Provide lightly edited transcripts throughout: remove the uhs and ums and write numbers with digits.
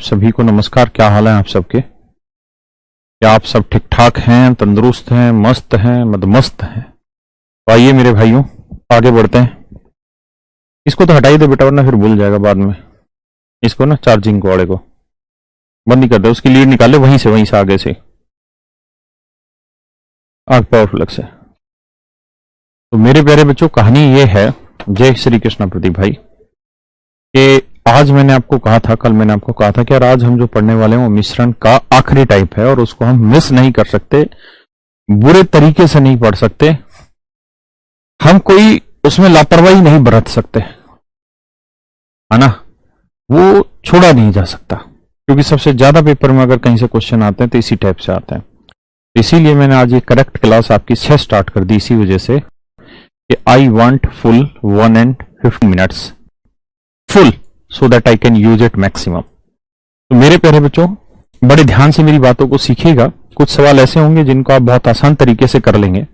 सभी को नमस्कार। क्या हाल है आप सबके? क्या आप सब ठीक ठाक हैं, तंदुरुस्त हैं, मस्त हैं, मदमस्त हैं? तो आइए मेरे भाइयों, आगे बढ़ते हैं। इसको तो हटाई दो बेटा, वरना फिर भूल जाएगा बाद में। इसको ना, चार्जिंग को वाले को बंद ही कर दो, उसकी लीड निकाले वहीं से आगे से, आग पावर फ्लग से। तो मेरे प्यारे बच्चों, कहानी ये है, जय श्री कृष्ण प्रदीप भाई, कि आज मैंने आपको कहा था, कल मैंने आपको कहा था कि यार आज हम जो पढ़ने वाले हैं वो मिश्रण का आखिरी टाइप है और उसको हम मिस नहीं कर सकते, बुरे तरीके से नहीं पढ़ सकते, हम कोई उसमें लापरवाही नहीं बरत सकते, है ना। वो छोड़ा नहीं जा सकता, क्योंकि सबसे ज्यादा पेपर में अगर कहीं से क्वेश्चन आते हैं तो इसी टाइप से आते हैं। इसीलिए मैंने आज ये करेक्ट क्लास आपकी 6 स्टार्ट कर दी, इसी वजह से कि I want full 1 and 50 minutes full, so that I can use it maximum. तो मेरे प्यारे बच्चों, बड़े ध्यान से मेरी बातों को सीखिएगा। कुछ सवाल ऐसे होंगे जिनको आप बहुत आसान तरीके से कर लेंगे,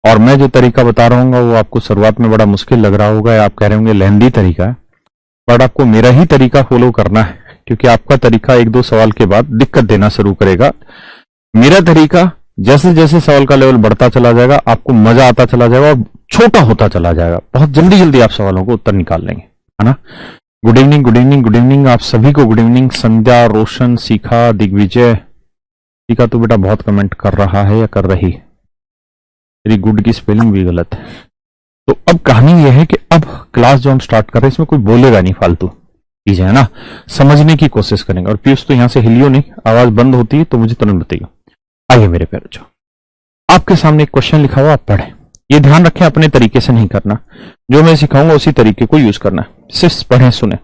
और मैं जो तरीका बता रहा हूँ वो आपको शुरुआत में बड़ा मुश्किल लग रहा होगा, या आप कह रहे होंगे लेंदी तरीका है, बट आपको मेरा ही तरीका फॉलो करना है, क्योंकि आपका तरीका 1-2 सवाल के बाद दिक्कत देना शुरू करेगा। मेरा तरीका जैसे जैसे सवाल का लेवल बढ़ता चला जाएगा, आपको मजा आता चला जाएगा और छोटा होता चला जाएगा। बहुत जल्दी जल्दी आप सवालों को उत्तर निकाल लेंगे, है ना। Good evening, good evening, good evening आप सभी को। गुड इवनिंग संध्या, रोशन, शिखा, दिग्विजय। शिखा तो बेटा बहुत कमेंट कर रहा है या कर रही, तेरी गुड की स्पेलिंग भी गलत है। तो अब कहानी यह है कि अब क्लास जो हम स्टार्ट कर रहे हैं इसमें कोई बोलेगा नहीं फालतू चीजें, है ना। समझने की कोशिश करेंगे। और पीयूष तो यहां से हिलियो नहीं, आवाज बंद होती है तो मुझे तुरंत बताइए। आइए मेरे प्यारे बच्चों, आपके सामने एक क्वेश्चन लिखा हुआ, आप पढ़ें। ये ध्यान रखें, अपने तरीके से नहीं करना, जो मैं सिखाऊंगा उसी तरीके को यूज करना है। सिर्फ पढ़ें, सुने।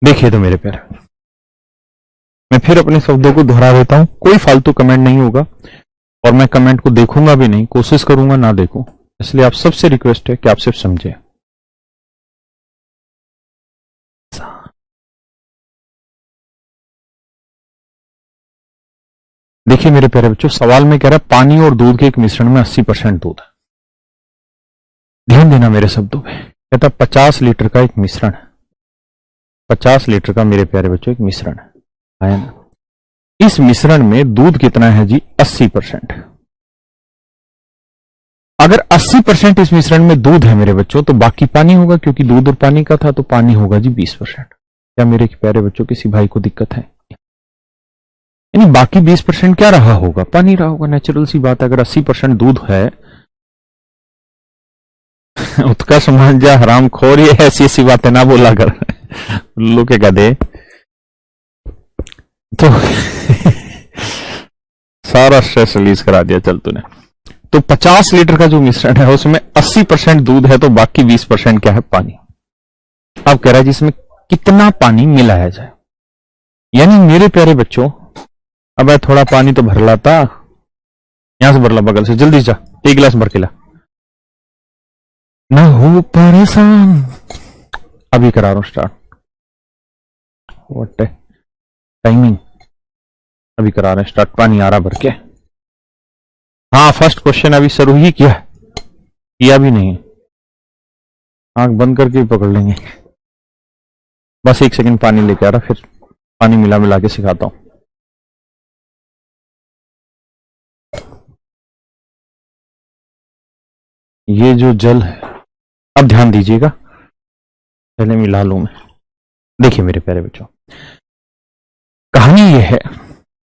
देखिए तो मेरे प्यारे, मैं फिर अपने शब्दों को दोहरा देता हूं, कोई फालतू कमेंट नहीं होगा और मैं कमेंट को देखूंगा भी नहीं, कोशिश करूंगा ना देखूं। इसलिए आप सबसे रिक्वेस्ट है कि आप सिर्फ समझे। देखिए मेरे प्यारे बच्चों, सवाल में कह रहा है पानी और दूध के एक मिश्रण में 80% दूध है। ध्यान देना मेरे शब्दों पे, कहता 50 लीटर का एक मिश्रण है, 50 लीटर का मेरे प्यारे बच्चों एक मिश्रण है ना। इस मिश्रण में दूध कितना है जी? 80%। अगर 80% इस मिश्रण में दूध है मेरे बच्चों, तो बाकी पानी होगा, क्योंकि दूध और पानी का था, तो पानी होगा जी 20%। क्या मेरे प्यारे बच्चों किसी भाई को दिक्कत है? यानी बाकी 20% क्या रहा होगा? पानी रहा होगा, नेचुरल सी बात है। अगर 80% दूध है, उत्कर्ष मांझा हराम खोर, ये ऐसी ऐसी बातें ना बोला कर लोग के गधे। तो सारा स्ट्रेस रिलीज करा दिया चल तूने। तो 50 लीटर का जो मिश्रण है उसमें 80% दूध है, तो बाकी 20% क्या है? पानी। अब कह रहा है जिसमें कितना पानी मिलाया जाए। यानी मेरे प्यारे बच्चों, अब थोड़ा पानी तो भर लाता, यहां से भर ला, बगल से, जल्दी जा, एक गिलास भर के ला, ना हो परेशान। अभी करा रहा हूं स्टार्ट। व्हाट टाइमिंग, अभी करा रहे हैं स्टार्ट। पानी आ रहा भर के। हाँ, फर्स्ट क्वेश्चन अभी शुरू ही किया भी नहीं, आंख बंद करके भी पकड़ लेंगे। बस 1 सेकंड पानी लेके आ रहा, फिर पानी मिला मिला के सिखाता हूं। ये जो जल है, अब ध्यान दीजिएगा, पहले मिला लूं मैं। देखिए मेरे प्यारे बच्चों, कहानी ये है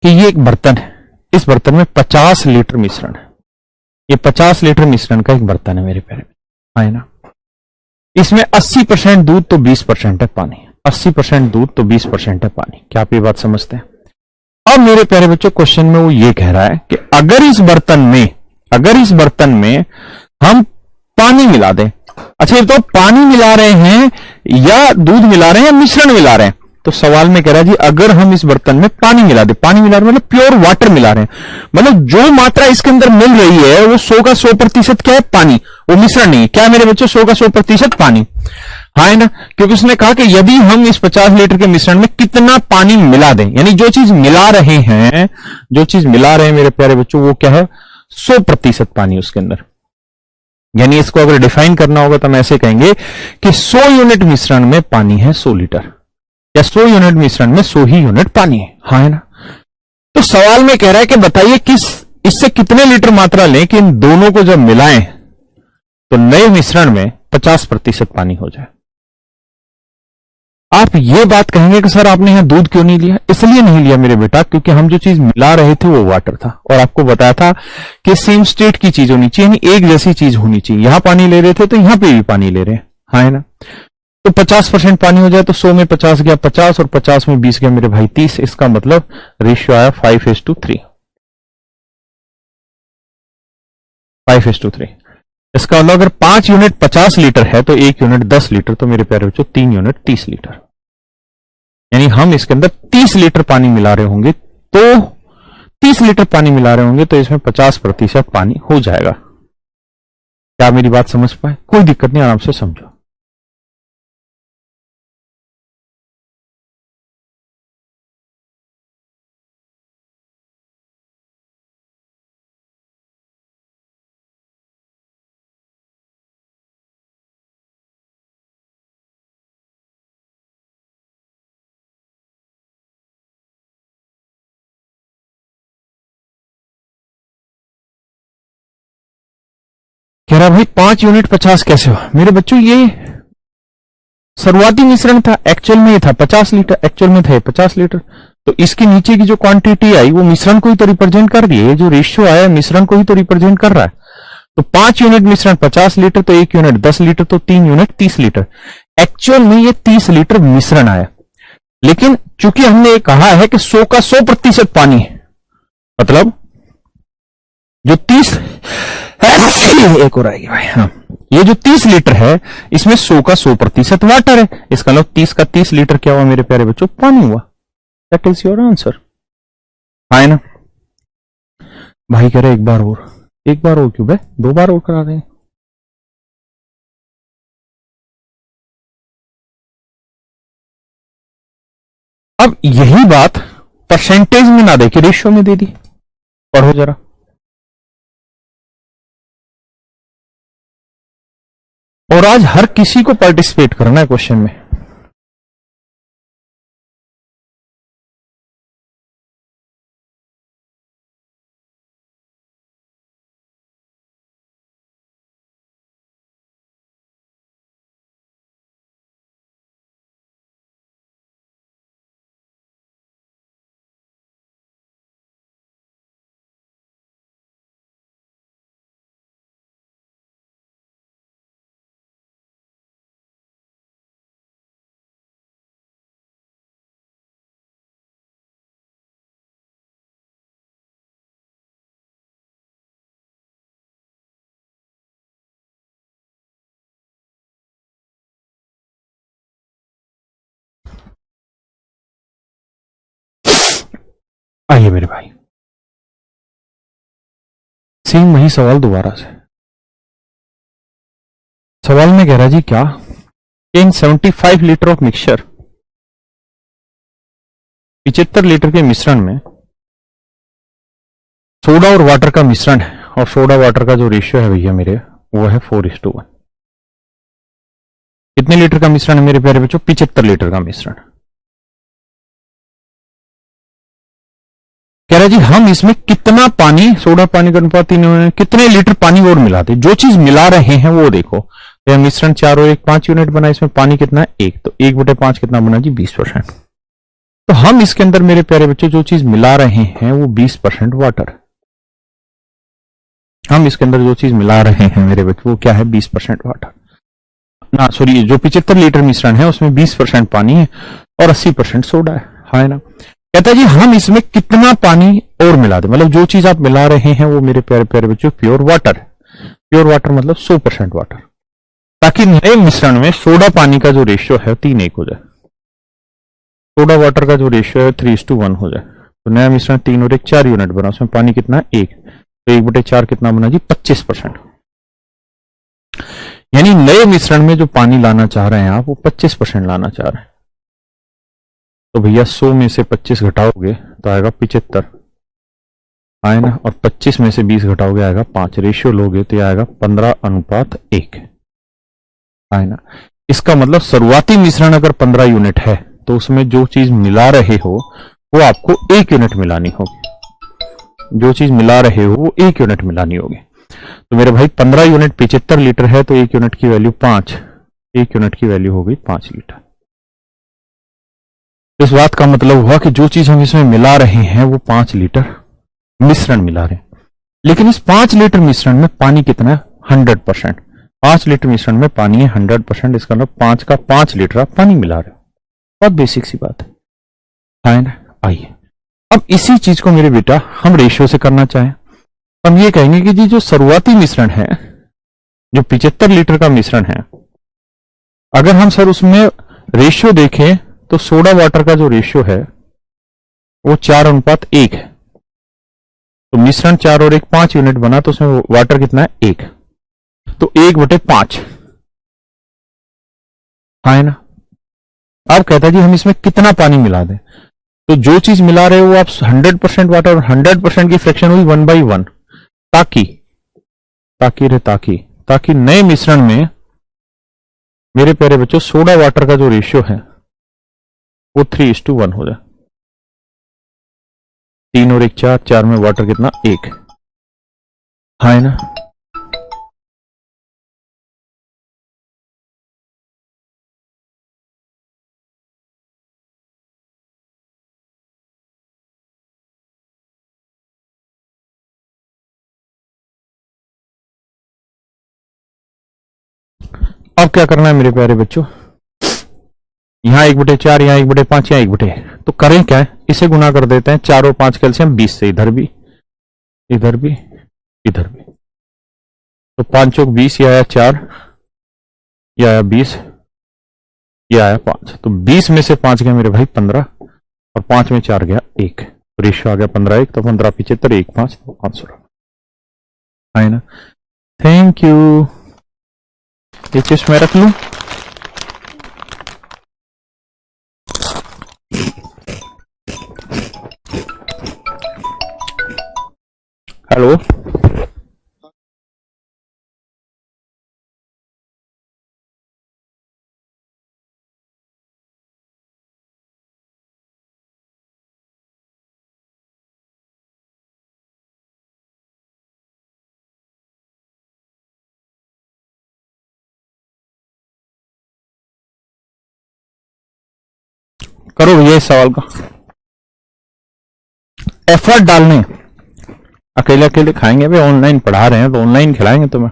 कि ये एक बर्तन है, इस बर्तन में 50 लीटर मिश्रण है। ये 50 लीटर मिश्रण का एक बर्तन है मेरे प्यारे, है ना। इसमें 80% दूध तो 20% है पानी, 80% दूध तो 20% है पानी। क्या आप ये बात समझते हैं? अब मेरे प्यारे बच्चों, क्वेश्चन में वो ये कह रहा है कि अगर इस बर्तन में अगर इस बर्तन में हम पानी मिला दें, अच्छा ये तो पानी मिला रहे हैं या दूध मिला रहे हैं या मिश्रण मिला रहे हैं, तो सवाल में कह रहा है जी अगर हम इस बर्तन में पानी मिला दें, पानी मिला रहे हैं मतलब प्योर वाटर मिला रहे हैं, मतलब जो मात्रा इसके अंदर मिल रही है वो 100 का 100% क्या है, पानी, वो मिश्रण नहीं है। क्या मेरे बच्चों, 100 का 100% पानी, हाँ है ना, क्योंकि उसने कहा कि यदि हम इस 50 लीटर के मिश्रण में कितना पानी मिला दें, यानी जो चीज मिला रहे हैं, जो चीज मिला रहे हैं मेरे प्यारे बच्चों वो क्या है, 100% पानी उसके अंदर। यानी इसको अगर डिफाइन करना होगा तो हम ऐसे कहेंगे कि 100 यूनिट मिश्रण में पानी है 100 लीटर, या 100 यूनिट मिश्रण में 100 ही यूनिट पानी है, हाँ है ना। तो सवाल में कह रहा है कि बताइए किस इससे कितने लीटर मात्रा लें कि इन दोनों को जब मिलाएं तो नए मिश्रण में 50% पानी हो जाए। आप ये बात कहेंगे कि सर आपने यहां दूध क्यों नहीं लिया, इसलिए नहीं लिया मेरे बेटा क्योंकि हम जो चीज मिला रहे थे वो वाटर था, और आपको बताया था कि सेम स्टेट की चीज होनी चाहिए, यानी एक जैसी चीज होनी चाहिए। यहां पानी ले रहे थे तो यहां पे भी पानी ले रहे हैं, हाँ है ना। तो 50% पानी हो जाए तो 100 में 50 गया 50 और 50 में 20 गया मेरे भाई 30, इसका मतलब रेशियो आया 5:3, 5:3। इसका मतलब अगर 5 यूनिट 50 लीटर है तो 1 यूनिट 10 लीटर, तो मेरे प्यारे बच्चों 3 यूनिट 30 लीटर, यानी हम इसके अंदर 30 लीटर पानी मिला रहे होंगे, तो 30 लीटर पानी मिला रहे होंगे तो इसमें 50% पानी हो जाएगा। क्या मेरी बात समझ पाए, कोई दिक्कत नहीं, आराम से समझो। कह रहा भाई 5 यूनिट 50 कैसे हुआ, मेरे बच्चों ये शुरुआती मिश्रण था, एक्चुअल में ये था 50 लीटर, एक्चुअल में था 50 लीटर, तो इसके नीचे की जो क्वांटिटी आई वो मिश्रण को ही तो रिप्रेजेंट कर रही है, जो रेशियो आया मिश्रण को ही तो रिप्रेजेंट कर रहा है। तो 5 यूनिट मिश्रण 50 लीटर, तो 1 यूनिट 10 लीटर, तो 3 यूनिट 30 लीटर। एक्चुअल में ये 30 लीटर मिश्रण आया, लेकिन चूंकि हमने कहा है कि 100 का 100% पानी है, मतलब जो 30 एक और आएगी भाई, हाँ, ये जो 30 लीटर है इसमें 100 का 100% वाटर है, इसका मतलब 30 का 30 लीटर क्या हुआ मेरे प्यारे बच्चों, पानी हुआ। दैट इज योर आंसर, है ना। भाई कह रहे एक बार और क्यों भाई, 2 बार और करा रहे हैं। अब यही बात परसेंटेज में ना दे के रेशियो में दे दी, पढ़ो जरा। और आज हर किसी को पार्टिसिपेट करना है क्वेश्चन में। आइए मेरे भाई, सेम वही सवाल दोबारा से। सवाल में कह रहा जी क्या, इन 75 लीटर ऑफ मिक्सचर, 75 लीटर के मिश्रण में सोडा और वाटर का मिश्रण है, और सोडा वाटर का जो रेशियो है भैया मेरे वो है 4:1। कितने लीटर का मिश्रण है मेरे प्यारे बच्चों, 75 लीटर का मिश्रण। कह रहा जी हम इसमें कितना पानी, सोडा पानी का अनुपात 3, कितने लीटर पानी और मिलाते, जो चीज मिला रहे हैं वो देखो। तो मिश्रण 4 और 1 5 यूनिट बना, इसमें पानी कितना है 1, तो 1/5 कितना बना जी 20%। तो हम इसके अंदर मेरे प्यारे बच्चे जो चीज मिला रहे हैं वो 20% वाटर, हम इसके अंदर जो चीज मिला रहे हैं मेरे बच्चे वो क्या है 20% वाटर ना, सॉरी, जो 75 लीटर मिश्रण है उसमें 20% पानी है और 80% सोडा है, हाँ ना। कहता है जी हम इसमें कितना पानी और मिला दे, मतलब जो चीज आप मिला रहे हैं वो मेरे प्यारे प्यारे बच्चों प्योर वाटर है। प्योर वाटर मतलब 100% वाटर, ताकि नए मिश्रण में सोडा पानी का जो रेशियो है 3:1 हो जाए, सोडा वाटर का जो रेशियो है 3:1 हो जाए। तो नया मिश्रण 3 और 1 4 यूनिट बना, उसमें पानी कितना है 1, तो 1/4 कितना बना जी 25%। यानी नए मिश्रण में जो पानी लाना चाह रहे हैं आप वो 25% लाना चाह रहे हैं। तो भैया 100 में से 25 घटाओगे तो आएगा 75, आए ना, और 25 में से 20 घटाओगे आएगा 5, रेशियो लोगे तो आएगा 15:1, आए ना। इसका मतलब शुरुआती मिश्रण अगर 15 यूनिट है तो उसमें जो चीज मिला रहे हो वो आपको 1 यूनिट मिलानी होगी, जो चीज मिला रहे हो वो 1 यूनिट मिलानी होगी। तो मेरे भाई 15 यूनिट 75 लीटर है, तो 1 यूनिट की वैल्यू 5, 1 यूनिट की वैल्यू हो गई 5 लीटर। इस बात का मतलब हुआ कि जो चीज हम इसमें मिला रहे हैं वो 5 लीटर मिश्रण मिला रहे हैं, लेकिन इस 5 लीटर मिश्रण में पानी कितना है 100%। 5 लीटर मिश्रण में पानी है 100%, इसका मतलब 5 का 5 लीटर आप पानी मिला रहे हो। बहुत बेसिक सी बात है ना। आइए अब इसी चीज को मेरे बेटा हम रेशियो से करना चाहें, हम ये कहेंगे कि जी जो शुरुआती मिश्रण है, जो 75 लीटर का मिश्रण है, अगर हम सर उसमें रेशियो देखें तो सोडा वाटर का जो रेशियो है वो 4:1 है। तो मिश्रण 4 और 1 5 यूनिट बना, तो उसमें वाटर कितना है 1, तो 1/5, हाँ है ना। अब कहता है जी हम इसमें कितना पानी मिला दें, तो जो चीज मिला रहे हो आप 100% वाटर और 100% की फ्रैक्शन हुई 1/1, ताकि ताकि रे ताकि ताकि नए मिश्रण में मेरे प्यारे बच्चों सोडा वाटर का जो रेशियो है वो 3:1 हो जाए। 3 और 1 4, 4 में वाटर कितना 1, हाँ है ना। अब क्या करना है मेरे प्यारे बच्चों, यहां 1/4, यहां 1/5, यहां 1/, तो करें क्या है, इसे गुना कर देते हैं, 4 और 5 कैल्शियम 20 से, इधर भी इधर भी इधर भी, तो 5 चौक 20, ये आया 4, ये आया 20, ये आया 5, तो 20 में से 5 गया मेरे भाई 15, और 5 में 4 गया 1, रेशियो आ गया 15:1, तो 15 75 1 5, तो 500 है ना। थैंक यू, ये चीज मैं रख लू। हेलो, करो भैया इस सवाल का एफर्ट डालने, अकेले अकेले खाएंगे भाई, ऑनलाइन पढ़ा रहे हैं तो ऑनलाइन खिलाएंगे तुम्हें।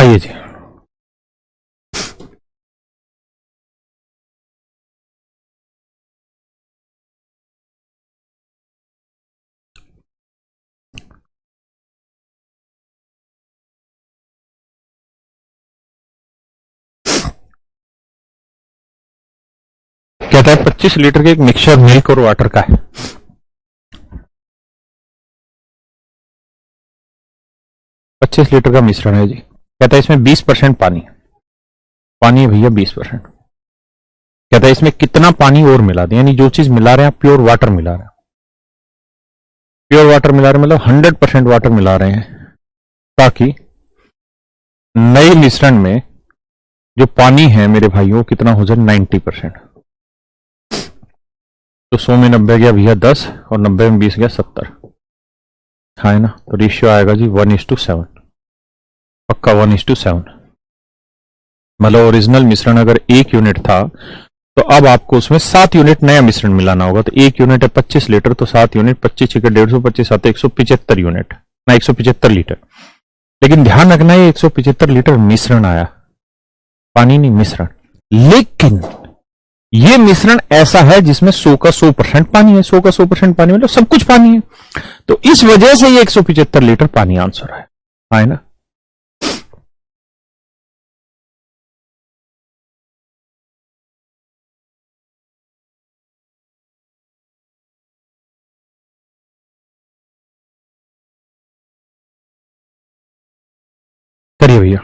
आइए जी। कहता है 25 लीटर के एक मिक्सचर मिल्क और वाटर का है। 25 लीटर का मिश्रण है जी। कहता है इसमें 20% पानी है। पानी है भैया 20%। कहता है इसमें कितना पानी और मिला दें, यानी जो चीज मिला रहे हैं आप प्योर वाटर मिला रहे हैं। प्योर वाटर मिला रहे हैं मतलब 100% वाटर मिला रहे हैं, ताकि नए मिश्रण में जो पानी है मेरे भाइयों कितना हो जाए 90%। तो 100 में 90 गया भैया 10 और 90 में 20 गया 70। हाँ है ना, तो रेशियो आएगा जी 1:7। पक्का 1:7। मतलब ओरिजिनल मिश्रण अगर 1 यूनिट था तो अब आपको उसमें 7 यूनिट नया मिश्रण मिलाना होगा। तो 1 यूनिट है 25 लीटर, तो 7 यूनिट 25 छिके 150, 25 7 175 यूनिट ना 175 लीटर। लेकिन ध्यान रखना है 175 लीटर मिश्रण आया, पानी नहीं मिश्रण। लेकिन ये मिश्रण ऐसा है जिसमें 100 का 100% पानी है। 100 का 100% पानी मतलब सब कुछ पानी है। तो इस वजह से ये 175 लीटर पानी आंसर है ना। करिए भैया।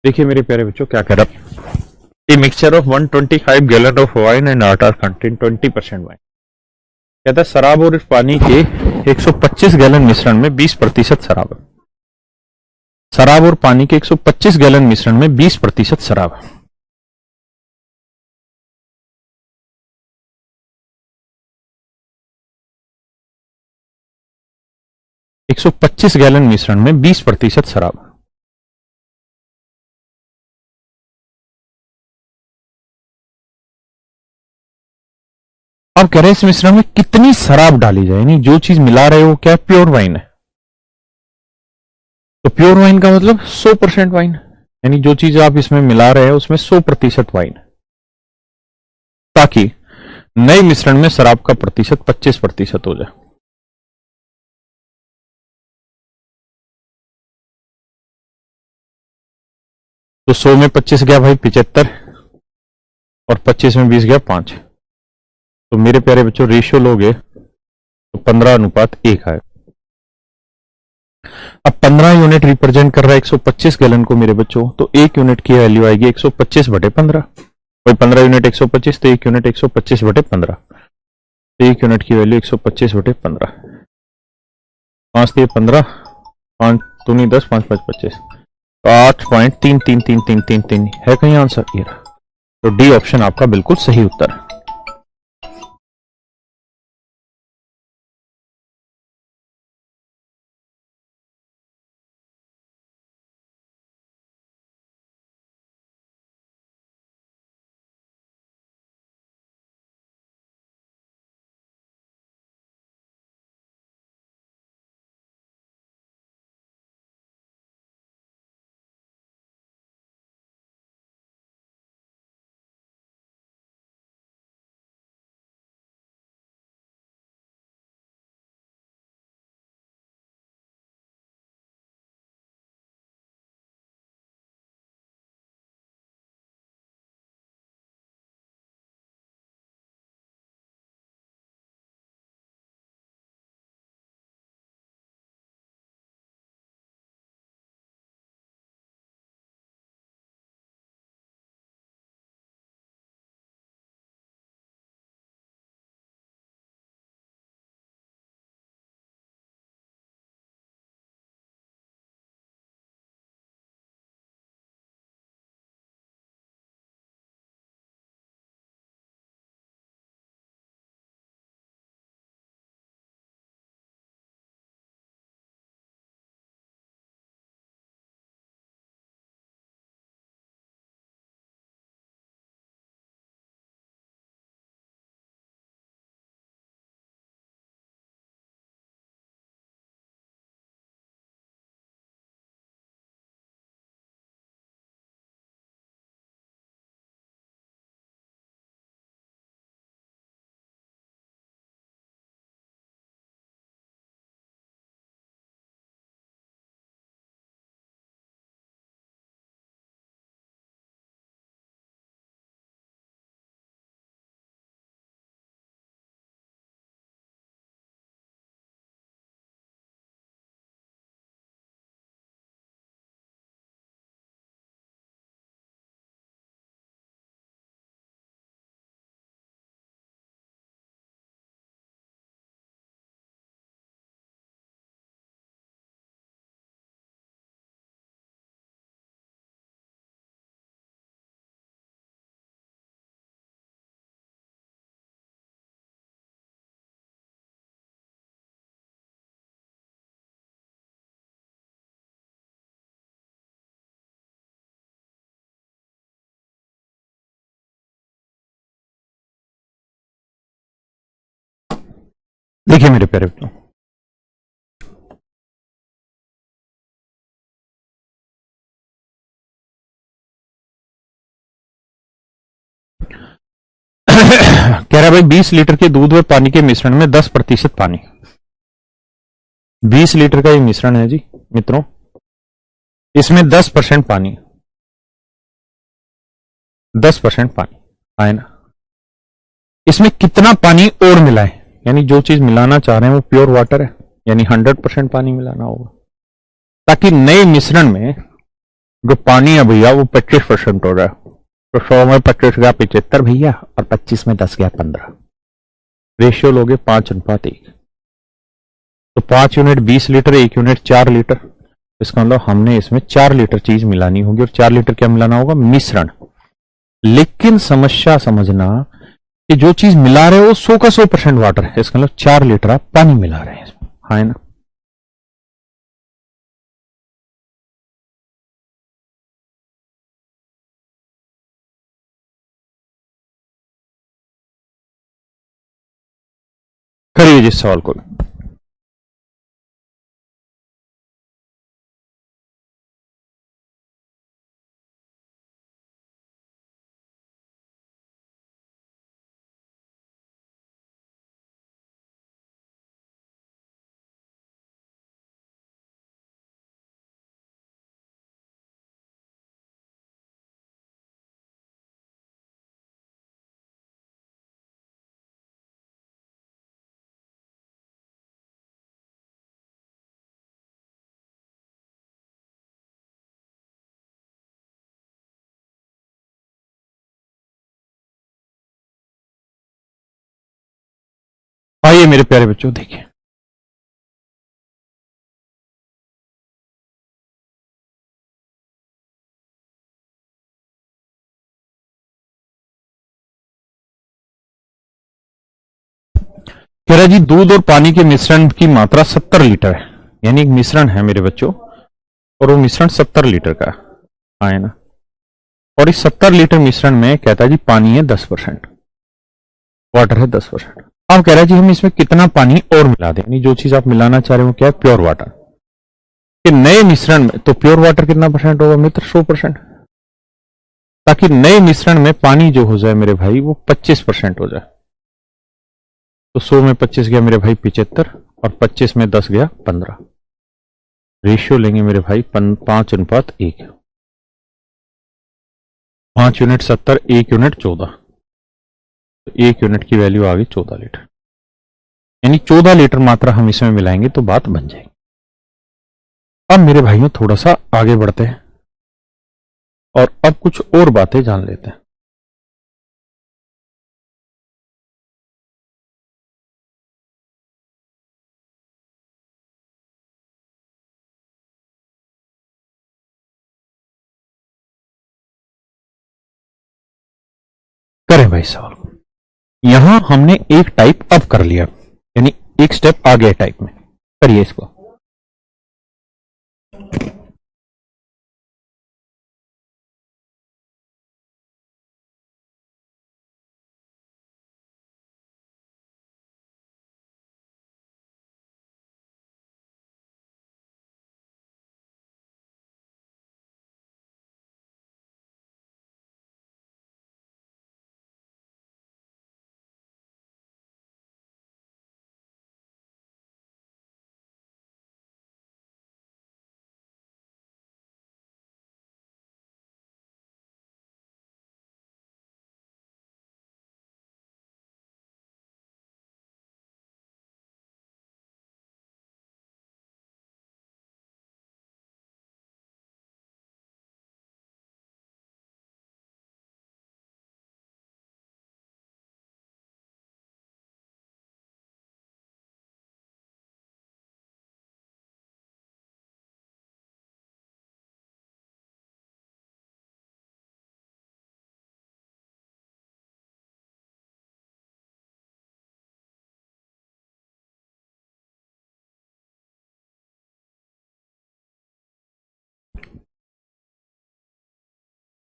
देखिए मेरे प्यारे बच्चों क्या कह रहा, a mixture of 125 gallon of wine and आटा कंटेन 20% वाइन। कहता है शराब और इस पानी के 125 गैलन मिश्रण में 20% शराब है। शराब और पानी के 125 गैलन मिश्रण में 20% शराब है। एक 125 गैलन मिश्रण में 20% शराब। अब कह रहे हैं इस मिश्रण में कितनी शराब डाली जाए, यानी जो चीज मिला रहे हो क्या प्योर वाइन है। तो प्योर वाइन का मतलब 100% वाइन, यानी जो चीज आप इसमें मिला रहे हो उसमें 100% वाइन, ताकि नए मिश्रण में शराब का प्रतिशत 25% हो जाए। तो 100 में 25 गया भाई 75, और 25 में 20 गया 5। तो मेरे प्यारे बच्चों रेशियो लोगे तो 15:1 आए। अब 15 यूनिट रिप्रेजेंट कर रहा है 125 गैलन को मेरे बच्चों, तो 1 यूनिट की वैल्यू आएगी 125/15। भाई 15 यूनिट 125, तो 1 यूनिट 125/15, तो 1 यूनिट की वैल्यू 125/15। 5 दिए 15, 5 दूनी 10, 5 5 25, तो 8.33333 है कहीं आंसर ये रहा। तो डी ऑप्शन आपका बिल्कुल सही उत्तर है। देखिए मेरे प्यारे बच्चों, कह रहा है भाई 20 लीटर के दूध व पानी के मिश्रण में 10% पानी। 20 लीटर का ये मिश्रण है जी मित्रों, इसमें 10% पानी, 10% पानी आए ना। इसमें कितना पानी और मिलाएं, यानी जो चीज मिलाना चाह रहे हैं वो प्योर वाटर है, यानी 100% पानी मिलाना होगा, ताकि नए मिश्रण में जो पानी है भैया वो 25% हो जाए। तो 100 में 25 गया 75 भैया, और 25 में 10 गया 15। रेशियो लोगे 5:1। तो 5 यूनिट 20 लीटर, 1 यूनिट 4 लीटर। इसका मतलब हमने इसमें 4 लीटर चीज मिलानी होगी, और 4 लीटर क्या मिलाना होगा, मिश्रण। लेकिन समस्या समझना कि जो चीज मिला रहे हो वो 100 का 100% वाटर है, इसका मतलब 4 लीटर आप पानी मिला रहे हैं इसमें, हाँ है ना। करिए जिस सवाल को। ये मेरे प्यारे बच्चों देखिए, कह रहा जी दूध और पानी के मिश्रण की मात्रा 70 लीटर है, यानी एक मिश्रण है मेरे बच्चों, और वो मिश्रण 70 लीटर का है ना। और इस 70 लीटर मिश्रण में कहता है जी पानी है 10%, वाटर है 10%। अब कह रहा है जी हम इसमें कितना पानी और मिला दें, यानी जो चीज आप मिलाना चाह रहे हो क्या है, प्योर वाटर। कि नए मिश्रण में तो प्योर वाटर कितना परसेंट होगा मित्र, 100%, ताकि नए मिश्रण में पानी जो हो जाए मेरे भाई वो 25% हो जाए। तो 100 में 25 गया मेरे भाई 75, और 25 में 10 गया 15। रेशियो लेंगे मेरे भाई 5:1, 5 यूनिट 70, 1 यूनिट 14, तो 1 यूनिट की वैल्यू आ गई 14 लीटर, यानी 14 लीटर मात्रा हम इसमें मिलाएंगे तो बात बन जाएगी। अब मेरे भाइयों थोड़ा सा आगे बढ़ते हैं और अब कुछ और बातें जान लेते हैं। करें भाई सवाल को। यहां हमने एक टाइप अप कर लिया, यानी एक स्टेप आगे टाइप में करिए इसको।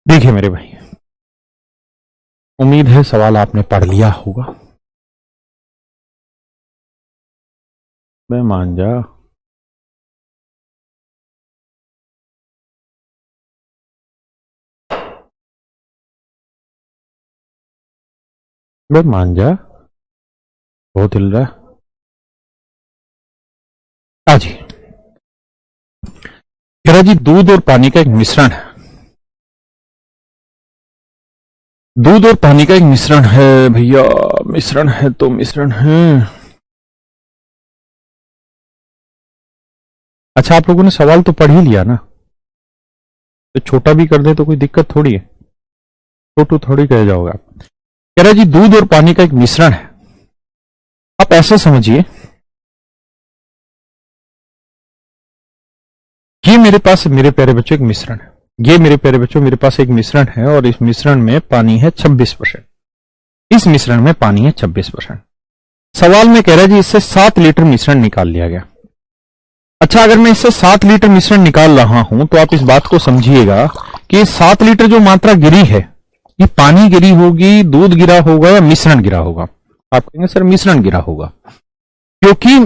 देखिए मेरे भाई, उम्मीद है सवाल आपने पढ़ लिया होगा। मैं मान जा, मैं मान जा, बहुत हिल रहा है। जी कह रहा जी दूध और पानी का एक मिश्रण है, दूध और पानी का एक मिश्रण है भैया, मिश्रण है तो मिश्रण है। अच्छा आप लोगों ने सवाल तो पढ़ ही लिया ना, तो छोटा भी कर दे तो कोई दिक्कत थोड़ी है, छोटू थोड़ी कह जाओगे आप। कह रहा जी दूध और पानी का एक मिश्रण है। आप ऐसा समझिए, ये मेरे पास मेरे प्यारे बच्चों एक मिश्रण है, ये मेरे प्यारे बच्चों मेरे पास एक मिश्रण है, और इस मिश्रण में पानी है 26%, इस मिश्रण में पानी है 26%। सवाल में कह रहा है जी इससे 7 लीटर मिश्रण निकाल लिया गया। अच्छा अगर मैं इससे 7 लीटर मिश्रण निकाल रहा हूं तो आप इस बात को समझिएगा कि 7 लीटर जो मात्रा गिरी है, ये पानी गिरी होगी, दूध गिरा होगा, या मिश्रण गिरा होगा। आप कहेंगे सर मिश्रण गिरा होगा, क्योंकि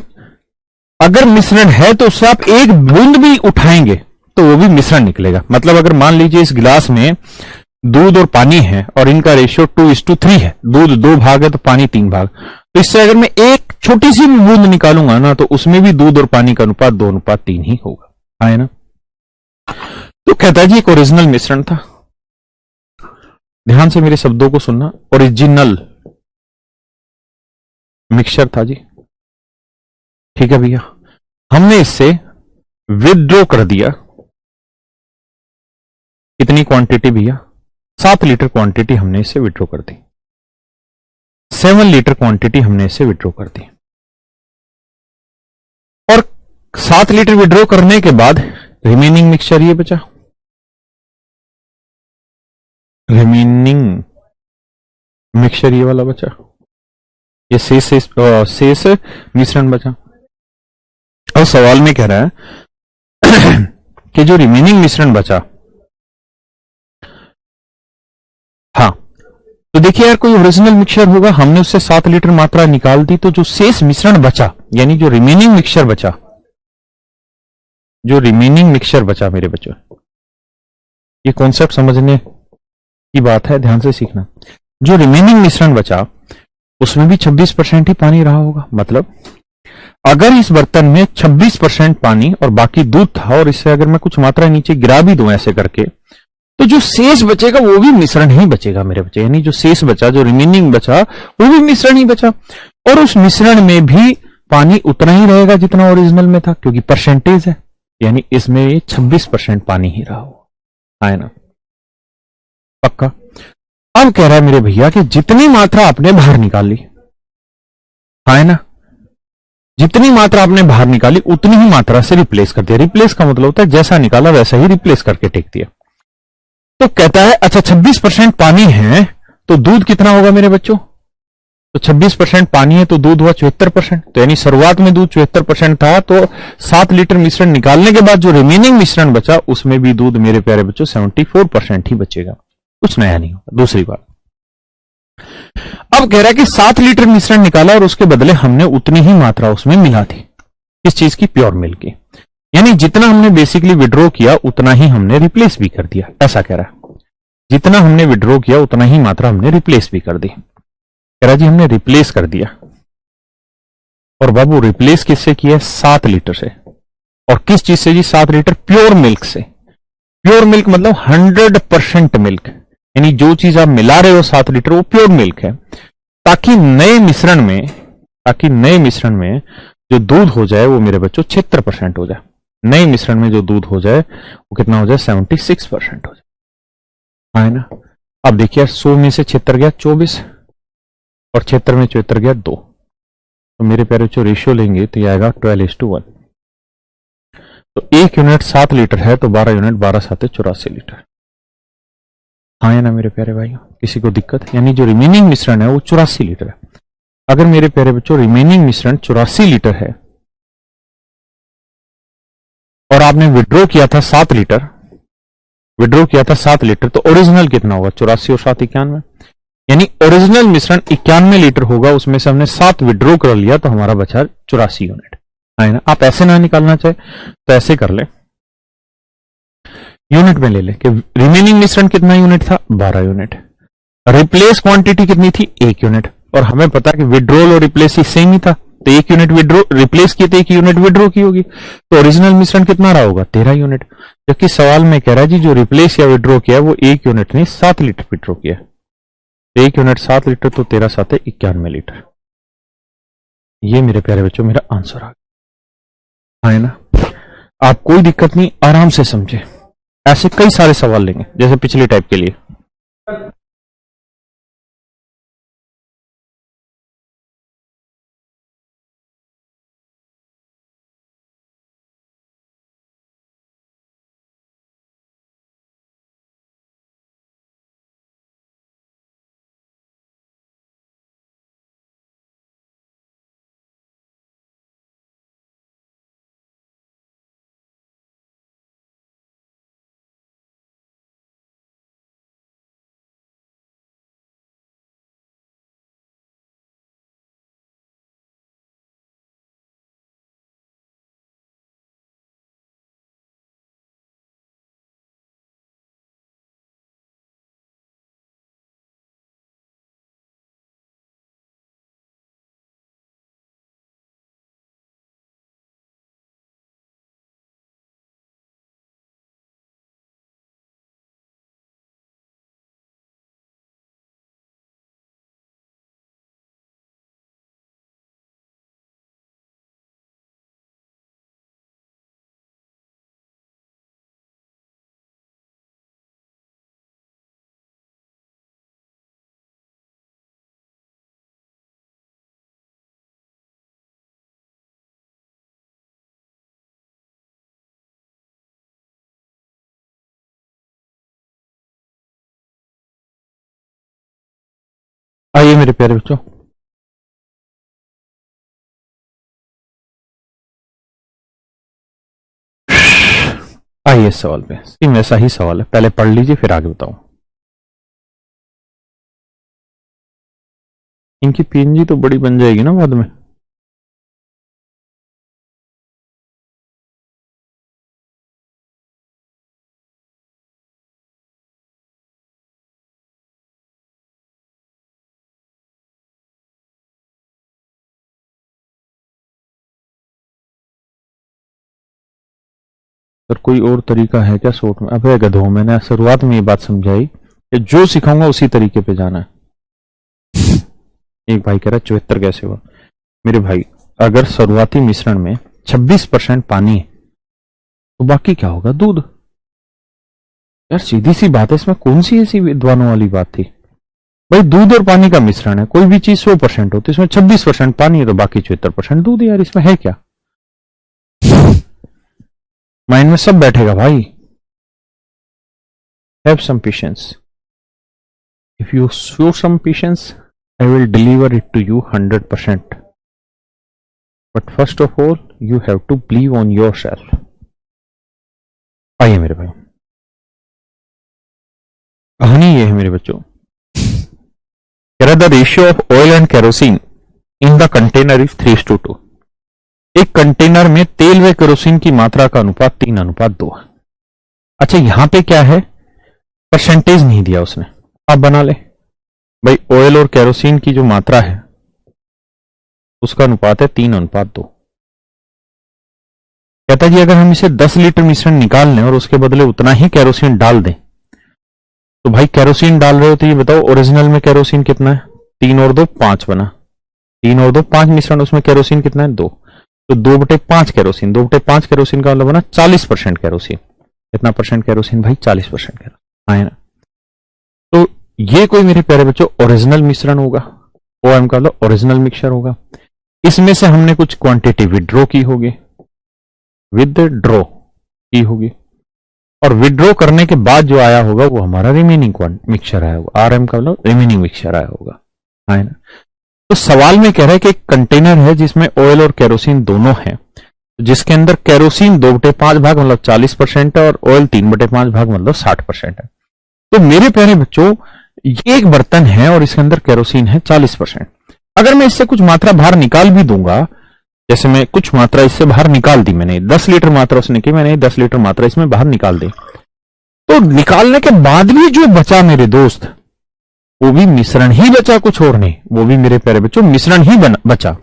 अगर मिश्रण है तो उससे आप एक बूंद भी उठाएंगे तो वो भी मिश्रण निकलेगा। मतलब अगर मान लीजिए इस गिलास में दूध और पानी है और इनका रेशियो 2:3 है, दूध 2 भाग है तो पानी 3 भाग, तो इससे अगर मैं एक छोटी सी भी बूंद निकालूंगा ना तो उसमें भी दूध और पानी का अनुपात 2:3 ही होगा, है ना। तो कहता है जी एक ओरिजिनल मिश्रण था, ध्यान से मेरे शब्दों को सुनना, ओरिजिनल मिक्सचर था जी, ठीक है भैया। हमने इससे विथड्रॉ कर दिया, कितनी क्वांटिटी भैया, 7 लीटर क्वांटिटी हमने इससे विथड्रॉ कर दी, 7 लीटर क्वांटिटी हमने इससे विथड्रॉ कर दी। 7 लीटर विड्रॉ करने के बाद रिमेनिंग मिक्सचर ये बचा, रिमेनिंग मिक्सचर ये वाला बचा, ये शेष मिश्रण बचा। और सवाल में कह रहा है कि जो रिमेनिंग मिश्रण बचा, हाँ, तो देखिए यार, कोई ओरिजिनल मिक्सचर होगा, हमने उससे 7 लीटर मात्रा निकाल दी, तो जो शेष मिश्रण बचा, यानी जो रिमेनिंग मिक्सचर बचा, जो रिमेनिंग मिक्सचर बचा मेरे बच्चों, ये कॉन्सेप्ट समझने की बात है, ध्यान से सीखना। जो रिमेनिंग मिश्रण बचा उसमें भी 26% ही पानी रहा होगा। मतलब अगर इस बर्तन में 26% पानी और बाकी दूध था, और इससे अगर मैं कुछ मात्रा नीचे गिरा भी दूं ऐसे करके, तो जो शेष बचेगा वो भी मिश्रण ही बचेगा मेरे बच्चे। यानी जो शेष बचा, जो रिमेनिंग बचा, वो भी मिश्रण ही बचा, और उस मिश्रण में भी पानी उतना ही रहेगा जितना ओरिजिनल में था, क्योंकि परसेंटेज है, यानी इसमें 26% पानी ही रहा होगा, है ना? पक्का। अब कह रहा है मेरे भैया कि जितनी मात्रा आपने बाहर निकाल ली, है ना, जितनी मात्रा आपने बाहर निकाली उतनी ही मात्रा से रिप्लेस कर दिया। रिप्लेस का मतलब होता है जैसा निकाला वैसा ही रिप्लेस करके टेक दिया। तो कहता है अच्छा 26% पानी है तो दूध कितना होगा मेरे बच्चों? तो 26% पानी है तो दूध हुआ 74%। तो यानी शुरुआत में दूध 74% था, तो 7 लीटर मिश्रण निकालने के बाद जो रिमेनिंग मिश्रण बचा उसमें भी दूध मेरे प्यारे बच्चों 74% ही बचेगा, कुछ नया नहीं होगा। दूसरी बात, अब कह रहा है कि 7 लीटर मिश्रण निकाला और उसके बदले हमने उतनी ही मात्रा उसमें मिला दी, किस चीज की? प्योर मिल्क की। यानी जितना हमने बेसिकली विड्रॉ किया उतना ही हमने रिप्लेस भी कर दिया, ऐसा कह रहा है। जितना हमने विड्रॉ किया उतना ही मात्रा हमने रिप्लेस भी कर दी। कह रहा जी हमने रिप्लेस कर दिया, और बाबू रिप्लेस किससे किया? 7 लीटर से। और किस चीज से जी? 7 लीटर प्योर मिल्क से। प्योर मिल्क मतलब 100% मिल्क, यानी जो चीज आप मिला रहे हो 7 लीटर वो प्योर मिल्क है, ताकि नए मिश्रण में जो दूध हो जाए वो मेरे बच्चों 76% हो जाए। नए मिश्रण में जो दूध हो जाए वो कितना हो जाए? 76% हो जाए, है ना? अब देखिए 100 में से 76 गया 24, और 76 में 74 गया 2, तो मेरे प्यारे बच्चों रेशियो लेंगे तो ये आएगा 12:1। तो 1 यूनिट 7 लीटर है तो 12 यूनिट 12 7 84 लीटर, हाँ ना मेरे प्यारे भाइयों? किसी को दिक्कत? यानी जो रिमेनिंग मिश्रण है वो 84 लीटर है। अगर मेरे प्यारे बच्चों रिमेनिंग मिश्रण 84 लीटर है और आपने विड्रॉ किया था 7 लीटर, तो ओरिजिनल कितना होगा? 84 और 7 91, यानी ओरिजिनल मिश्रण 91 लीटर होगा, उसमें से हमने 7 विड्रॉ कर लिया तो हमारा बचा 84 यूनिट, है ना? आप ऐसे ना निकालना चाहे तो ऐसे कर ले, यूनिट में ले ले कि रिमेनिंग मिश्रण कितना यूनिट था? 12 यूनिट। रिप्लेस क्वांटिटी कितनी थी? 1 यूनिट। और हमें पता कि विड्रॉल और रिप्लेस ही सेम ही था, तो 1 यूनिट विड्रॉ रिप्लेस की तो 1 यूनिट विड्रॉ की होगी, तो ओरिजिनल मिश्रण कितना रहा होगा? 13 यूनिट। जबकि सवाल में कह रहा है जी जो रिप्लेस या विड्रॉ किया वो 1 यूनिट नहीं 7 लीटर विड्रॉ किया। 1 यूनिट 7 लीटर तो 13 7 91 लीटर। ये मेरे प्यारे बच्चों मेरा आंसर आ गया, है ना? आप कोई दिक्कत नहीं, आराम से समझे। ऐसे कई सारे सवाल लेंगे जैसे पिछले टाइप के लिए। आइए मेरे प्यारे बच्चों, आइए इस सवाल पे। सेम ऐसा ही सवाल है, पहले पढ़ लीजिए फिर आगे बताऊं। इनकी पीएनजी तो बड़ी बन जाएगी ना बाद में। सर कोई और तरीका है क्या शॉर्ट में? अबे गधो, मैंने शुरुआत में ये बात समझाई कि जो सिखाऊंगा उसी तरीके पे जाना है। एक भाई कह रहा 74 कैसे हुआ? मेरे भाई, अगर शुरुआती मिश्रण में 26% पानी है तो बाकी क्या होगा? दूध। यार सीधी सी बात है, इसमें कौन सी ऐसी विद्वानों वाली बात थी? भाई दूध और पानी का मिश्रण है, कोई भी चीज 100% होती है, इसमें 26% पानी है तो बाकी 74% दूध है। यार इसमें है क्या? माइंड में सब बैठेगा भाई। Have some patience, if you show some patience I will deliver it to you 100%. But first of all, you have to believe on yourself. आइए मेरे भाई, कहानी ये है मेरे बच्चों। The ratio of oil and kerosene in the container is 3:2। एक container में तेल व केरोसिन की मात्रा का अनुपात 3:2 है। अच्छा यहां पे क्या है? परसेंटेज नहीं दिया उसने, आप बना ले भाई। ऑयल और केरोसिन की जो मात्रा है उसका अनुपात है 3:2। कहता जी अगर हम इसे 10 लीटर मिश्रण निकाल लें और उसके बदले उतना ही केरोसिन डाल दें, तो भाई केरोसिन डाल रहे हो तो ये बताओ ओरिजिनल में केरोसिन कितना है? 3 और 2 5 बना, 3 और 2 5 मिश्रण, उसमें केरोसिन कितना है? 2, तो 2/5 केरोसिन, 2/5 केरोसिन का मतलब बना 40% केरोसिन। कितना परसेंट केरोसिन भाई? 40% केरोसिन, है ना? तो ये कोई मेरे प्यारे बच्चों ओरिजिनल मिश्रण होगा, OM का मतलब ओरिजिनल मिक्सचर होगा। इसमें से हमने कुछ क्वांटिटी विड्रॉ की होगी, विदड्रॉ की होगी, और विड्रॉ करने के बाद जो आया होगा वो हमारा रिमेनिंग मिक्सचर आया होगा। RM का मतलब रिमेनिंग मिक्सचर आया होगा, है ना? तो सवाल में कह रहा है कि एक कंटेनर है जिसमें ऑयल और केरोसिन दोनों है, जिसके अंदर केरोसिन 2/5 भाग मतलब 40% है और ऑयल 3/5 भाग मतलब 60% है। तो मेरे प्यारे बच्चों ये एक बर्तन है और इसके अंदर केरोसिन है 40%। अगर मैं इससे कुछ मात्रा बाहर निकाल भी दूंगा, जैसे मैं कुछ मात्रा इससे बाहर निकाल दी, मैंने 10 लीटर मात्रा उसने की, मैंने 10 लीटर मात्रा इसमें बाहर निकाल दी, तो निकालने के बाद भी जो बचा मेरे दोस्त वो भी मिश्रण ही बचा, कुछ और नहीं। वो भी मेरे प्यारे बच्चों मिश्रण ही बचा,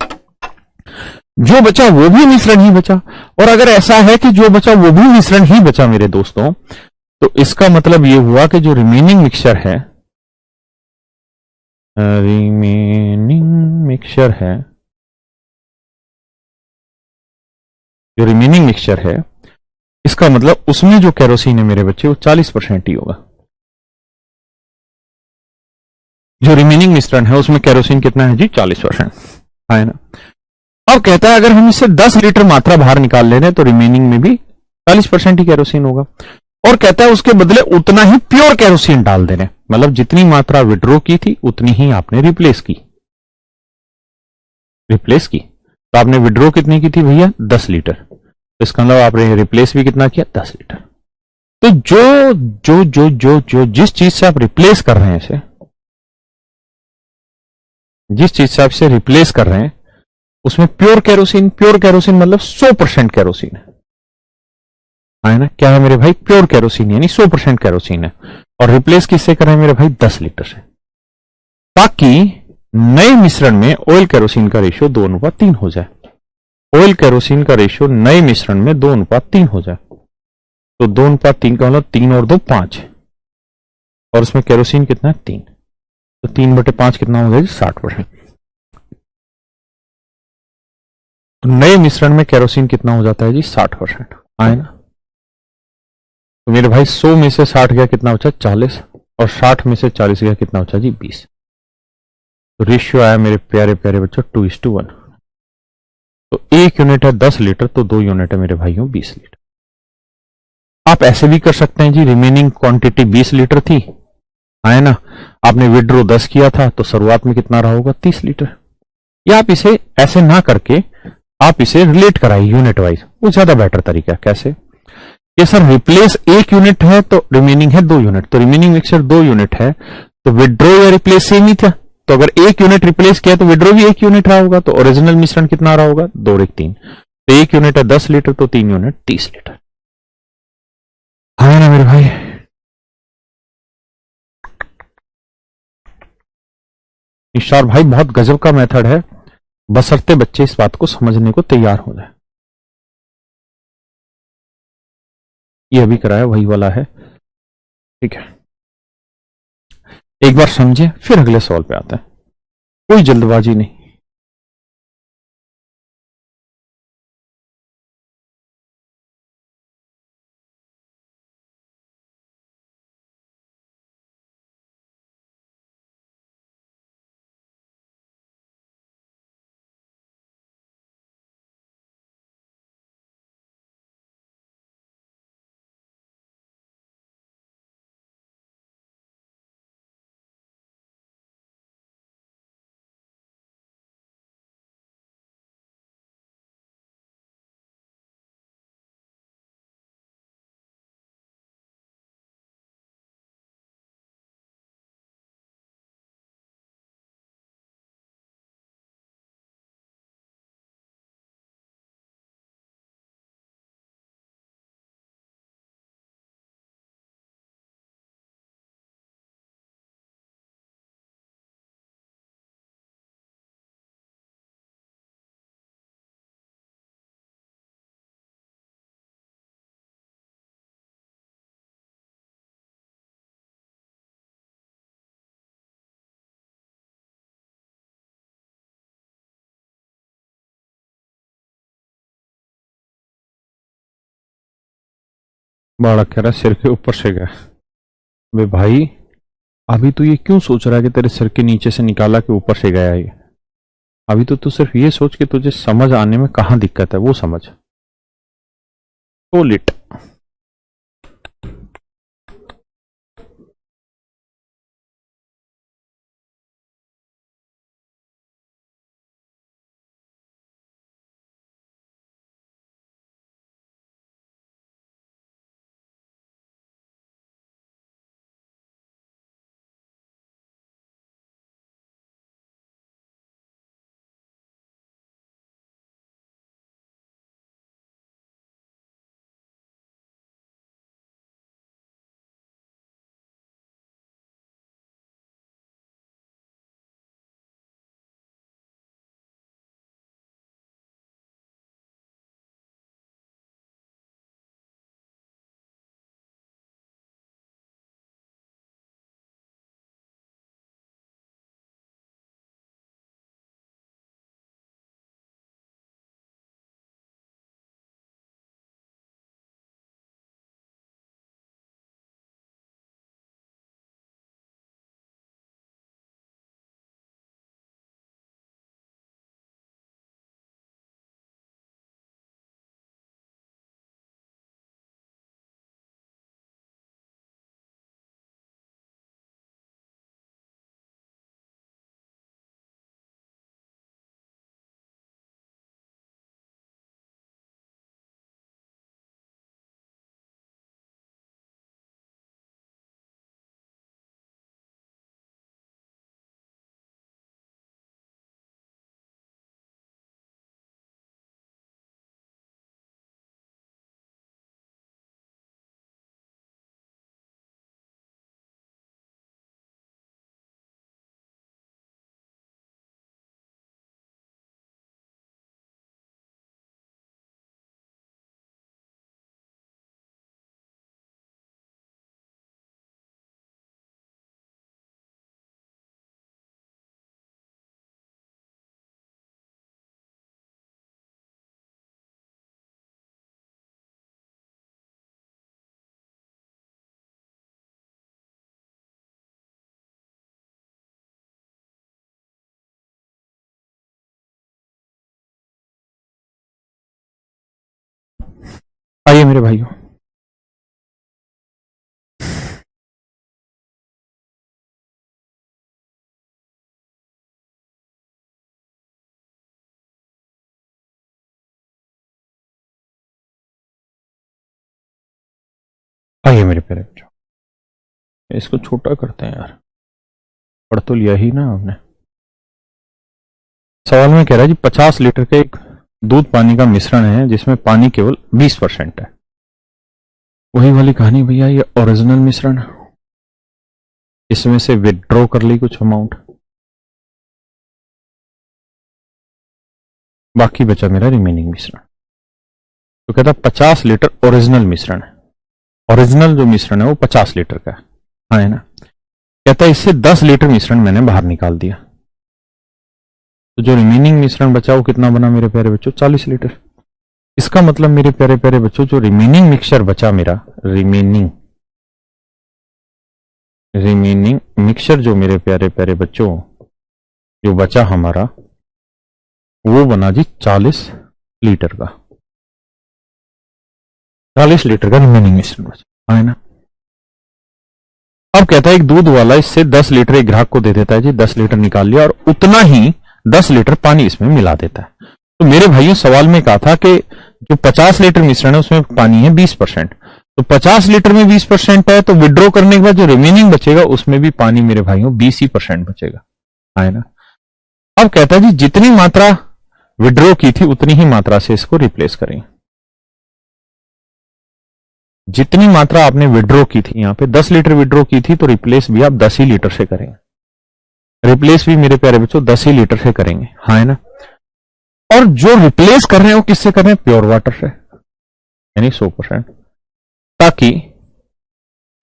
जो बचा वो भी मिश्रण ही बचा। और अगर ऐसा है कि जो बचा वो भी मिश्रण ही बचा मेरे दोस्तों, तो इसका मतलब ये हुआ कि जो रिमेनिंग मिक्सचर है, जो रिमेनिंग मिक्सचर है, इसका मतलब उसमें जो केरोसिन है मेरे बच्चे वो 40% ही होगा। जो रिमेनिंग मिश्रण है उसमें केरोसिन कितना है जी? 40%, है ना? अब कहता है अगर हम इससे 10 लीटर मात्रा बाहर निकाल ले रहे हैं तो रिमेनिंग में भी 40% ही केरोसिन होगा। और कहता है उसके बदले उतना ही प्योर केरोसिन डाल दे रहे हैं, मतलब जितनी मात्रा विड्रॉ की थी उतनी ही आपने रिप्लेस की। तो आपने विड्रॉ कितनी की थी भैया? 10 लीटर, तो इसका मतलब आपने रिप्लेस भी कितना किया? 10 लीटर। तो जो जो जो जो जो जिस चीज से आप रिप्लेस कर रहे हैं इसे, जिस चीज से आप इसे रिप्लेस कर रहे हैं उसमें प्योर केरोसिन मतलब 100% केरोसिन है ना? क्या है मेरे भाई? प्योर केरोसिन यानी 100% केरोसिन है। और रिप्लेस किससे कर रहे हैं मेरे भाई? 10 लीटर से, ताकि नए मिश्रण में ऑयल केरोसिन का रेशियो 2:3 हो जाए। ऑयल केरोसिन का रेशियो नए मिश्रण में 2:3 हो जाए। तो 2:3 का मतलब 3 और 2 5, और उसमें केरोसिन कितना है? 3, तो 3/5 कितना हो गया? 60%। तो नए मिश्रण में केरोसिन कितना हो जाता है जी? 60%, आए ना? तो मेरे भाई 100 में से 60 गया, कितना बचा? 40, और 60 में से 40 गया, कितना बचा जी? 20। तो रेशियो आया मेरे प्यारे प्यारे बच्चों 2:1। तो 1 यूनिट है 10 लीटर, तो 2 यूनिट है मेरे भाइयों 20 लीटर। आप ऐसे भी कर सकते हैं जी, रिमेनिंग क्वांटिटी 20 लीटर थी, हाँ है ना। आपने विड्रो 10 किया था तो शुरुआत में कितना रहा होगा? 30 लीटर। या आप इसे ऐसे ना करके आप इसे रिलेट कराइए यूनिट वाइज, वो ज्यादा बेटर तरीका है। कैसे? ये सर रिप्लेस 1 यूनिट है तो रिमेनिंग है 2 यूनिट, तो रिमेनिंग मिक्सचर 2 यूनिट है, तो विड्रो या रिप्लेस सेम ही था। तो अगर 1 यूनिट रिप्लेस किया तो विड्रो भी 1 यूनिट रहा होगा, तो ओरिजिनल मिश्रण कितना रहा होगा? 2 और 1 3। तो 1 यूनिट है 10 लीटर, तो 3 यूनिट 30 लीटर। हाँ ना मेरे भाई। निशार भाई बहुत गजब का मेथड है, बशर्ते बच्चे इस बात को समझने को तैयार हो जाए। ये अभी कराया वही वाला है, ठीक है। एक बार समझे फिर अगले सवाल पे आते हैं, कोई जल्दबाजी नहीं। बड़ा कह रहा सिर के ऊपर से गया। वे भाई, अभी तू ये क्यों सोच रहा है कि तेरे सिर के नीचे से निकाला कि ऊपर से गया ये? अभी तो तू सिर्फ ये सोच कि तुझे समझ आने में कहां दिक्कत है वो समझ। तो लिट। आइए मेरे भाइयों, आइए मेरे प्यारे बच्चों, इसको छोटा करते हैं यार, पढ़ तो लिया ही ना आपने। सवाल में कह रहा है जी 50 लीटर का एक दूध पानी का मिश्रण है जिसमें पानी केवल 20% है। वही वाली कहानी भैया, ये ओरिजिनल मिश्रण, इसमें से विड्रॉ कर ली कुछ अमाउंट, बाकी बचा मेरा रिमेनिंग मिश्रण। तो कहता 50 लीटर ओरिजिनल मिश्रण है, ओरिजिनल जो मिश्रण है वो 50 लीटर का है, हाँ है ना। कहता है इससे 10 लीटर मिश्रण मैंने बाहर निकाल दिया, तो जो रिमेनिंग मिश्रण बचा वो कितना बना मेरे प्यारे बच्चों, 40 लीटर। इसका मतलब मेरे प्यारे प्यारे बच्चों, जो रिमेनिंग मिक्सचर बचा मेरा, रिमेनिंग रिमेनिंग मिक्सचर जो मेरे प्यारे प्यारे बच्चों जो बचा हमारा, वो बना जी 40 लीटर का, 40 लीटर का रिमेनिंग मिश्रण बचा, है ना। अब कहता है एक दूध वाला इससे 10 लीटर एक ग्राहक को दे देता है जी, 10 लीटर निकाल लिया और उतना ही 10 लीटर पानी इसमें मिला देता है। तो मेरे भाइयों सवाल में कहा था कि जो 50 लीटर मिश्रण है उसमें पानी है 20%, तो 50 लीटर में 20% है, तो विड्रॉ करने के बाद जो रिमेनिंग बचेगा उसमें भी पानी मेरे भाइयों 20% बचेगा, है ना। अब कहता है जी जितनी मात्रा विड्रॉ की थी उतनी ही मात्रा से इसको रिप्लेस करें। जितनी मात्रा आपने विड्रॉ की थी, यहां पे 10 लीटर विड्रॉ की थी, तो रिप्लेस भी आप 10 ही लीटर से करेंगे, रिप्लेस भी मेरे प्यारे बच्चों 10 ही लीटर से करेंगे, हाँ है ना। और जो रिप्लेस कर रहे हैं वो किससे कर रहे हैं, प्योर वाटर से, यानी 100%, ताकि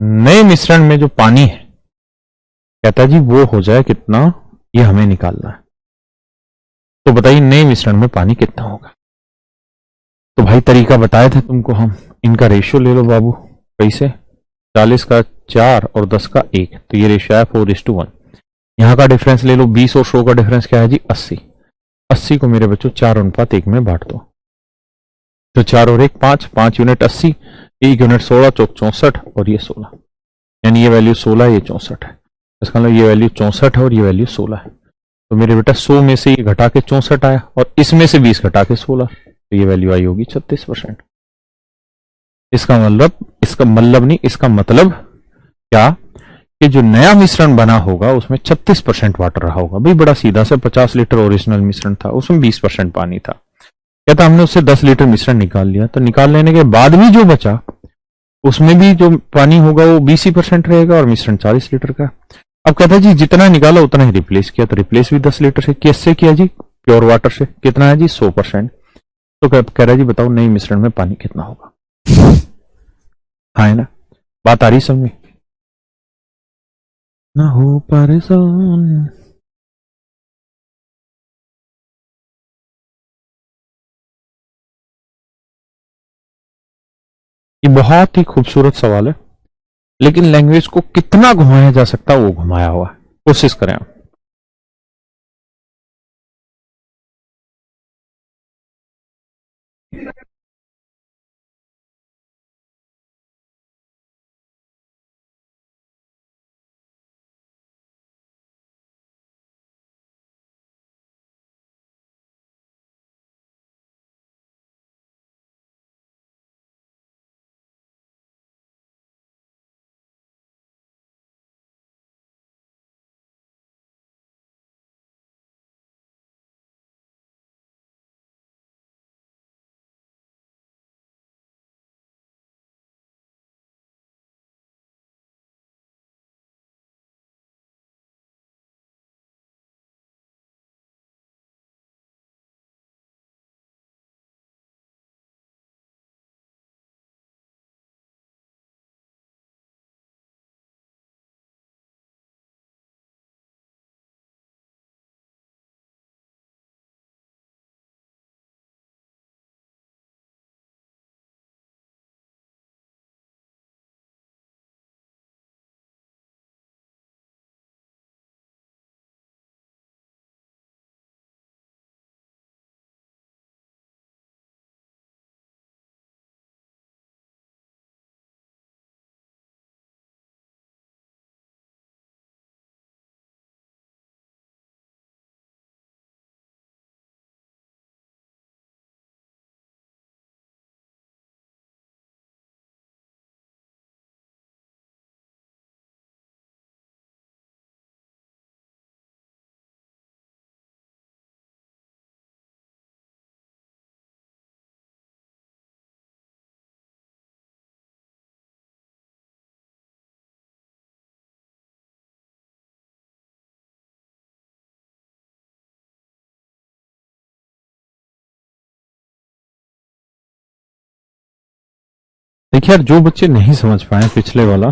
नए मिश्रण में जो पानी है, कहता है जी वो हो जाए कितना, ये हमें निकालना है। तो बताइए नए मिश्रण में पानी कितना होगा। तो भाई तरीका बताए थे तुमको हम, इनका रेशियो ले लो बाबू, कैसे, 40 का 4 और 10 का 1, तो ये रेशियो है 4:1। यहां का डिफरेंस ले लो, 20 और 100 का डिफरेंस क्या है जी, 80। 80 को मेरे बच्चों 4:1 में बांट दो, तो 4 और 1 5, 5 यूनिट 80, 1 यूनिट 16, चौक 64 और ये 16, यानी ये वैल्यू 16, ये 64 है। इसका मतलब ये वैल्यू 64 है और ये वैल्यू 16 है। तो मेरे बेटा 100 में से ये घटा के 64 आया और इसमें से 20 घटा के 16, तो ये वैल्यू आई होगी 36%। इसका मतलब नहीं, इसका मतलब क्या, कि जो नया मिश्रण बना होगा उसमें 36% वाटर रहा होगा। भाई बड़ा सीधा सा, 50 लीटर ओरिजिनल मिश्रण था, उसमें 20% पानी था। कहता हमने उससे 10 लीटर मिश्रण निकाल लिया, तो निकाल लेने के बाद भी जो बचा उसमें भी जो पानी होगा वो 20% रहेगा और मिश्रण 40 लीटर का। अब कहता है जी जितना निकाला उतना ही रिप्लेस किया, तो रिप्लेस भी 10 लीटर से, किससे किया जी, प्योर वाटर से। कितना है जी, 100%। तो कह रहा है जी बताओ नई मिश्रण में पानी कितना होगा, हाँ है ना। बात आ रही समझ में, ना हो परेशान। ये बहुत ही खूबसूरत सवाल है, लेकिन लैंग्वेज को कितना घुमाया जा सकता है वो घुमाया हुआ है, कोशिश करें आप। देखिए यार, जो बच्चे नहीं समझ पाए पिछले वाला,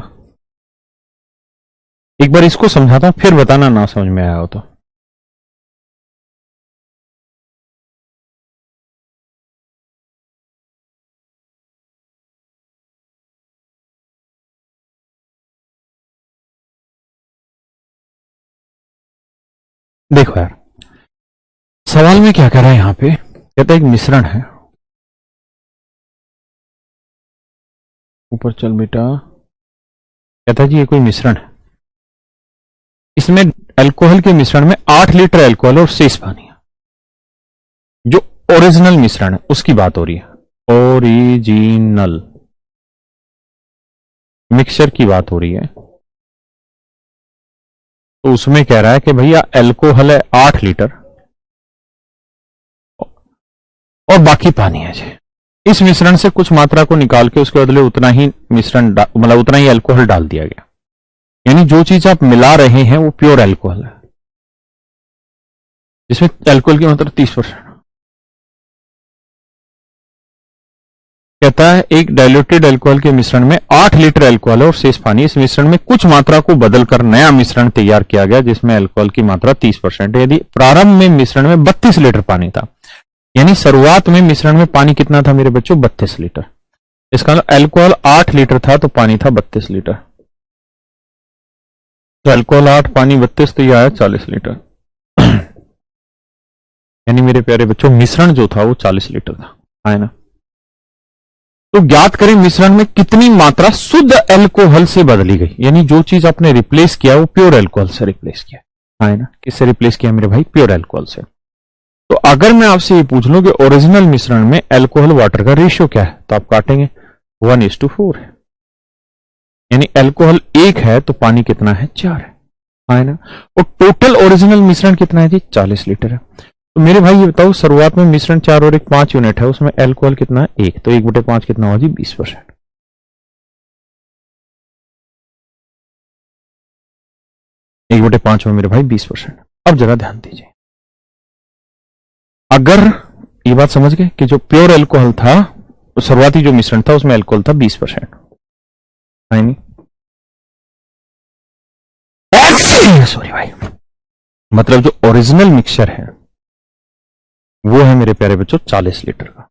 एक बार इसको समझाता हूं, फिर बताना ना समझ में आया हो तो। देखो यार, सवाल में क्या कह रहा है यहां पे, कहता है एक मिश्रण है, ऊपर चल बेटा, कहता है जी ये कोई मिश्रण है, इसमें अल्कोहल के मिश्रण में 8 लीटर अल्कोहल और शेष पानी है। जो ओरिजिनल मिश्रण है उसकी बात हो रही है, ओरिजिनल मिक्सचर की बात हो रही है। तो उसमें कह रहा है कि भैया अल्कोहल है 8 लीटर और बाकी पानी है जी। इस मिश्रण से कुछ मात्रा को निकाल के उसके बदले उतना ही मिश्रण मतलब उतना ही अल्कोहल डाल दिया गया। यानी जो चीज आप मिला रहे हैं वो प्योर अल्कोहल है, जिसमें अल्कोहल की मात्रा 30%। कहता है एक डाइल्यूटेड अल्कोहल के मिश्रण में 8 लीटर अल्कोहल और शेष पानी। इस मिश्रण में कुछ मात्रा को बदलकर नया मिश्रण तैयार किया गया जिसमें अल्कोहल की मात्रा 30% है। यदि प्रारंभ में मिश्रण में 32 लीटर पानी था, यानी शुरुआत में मिश्रण में पानी कितना था मेरे बच्चों, 32 लीटर। इसका मतलब अल्कोहल 8 लीटर था तो पानी था 32 लीटर। तो अल्कोहल 8, पानी 32, तो यह आया 40 लीटर। यानी मेरे प्यारे बच्चों मिश्रण जो था वो 40 लीटर था, है ना। तो ज्ञात करें मिश्रण में कितनी मात्रा शुद्ध अल्कोहल से बदली गई। यानी जो चीज आपने रिप्लेस किया वो प्योर अल्कोहल से रिप्लेस किया, है ना। किससे रिप्लेस किया मेरे भाई, प्योर अल्कोहल से। तो अगर मैं आपसे ये पूछ लूं कि ओरिजिनल मिश्रण में अल्कोहल वाटर का रेशियो क्या है, तो आप काटेंगे 1:4 है। यानी अल्कोहल 1 है तो पानी कितना है, 4 है ना। और टोटल ओरिजिनल मिश्रण कितना है जी, 40 लीटर है। तो मेरे भाई ये बताओ, शुरुआत में मिश्रण 4 और 1 5 यूनिट है, उसमें अल्कोहल कितना है, 1, तो 1/5 कितना होगा जी, 20%। 1/5 में मेरे भाई 20%। अब जरा ध्यान दीजिए, अगर ये बात समझ गए कि जो प्योर अल्कोहल था, तो शुरुआती जो मिश्रण था उसमें अल्कोहल था 20%, है नहीं। सॉरी भाई, मतलब जो ओरिजिनल मिक्सचर है वो है मेरे प्यारे बच्चों 40 लीटर का।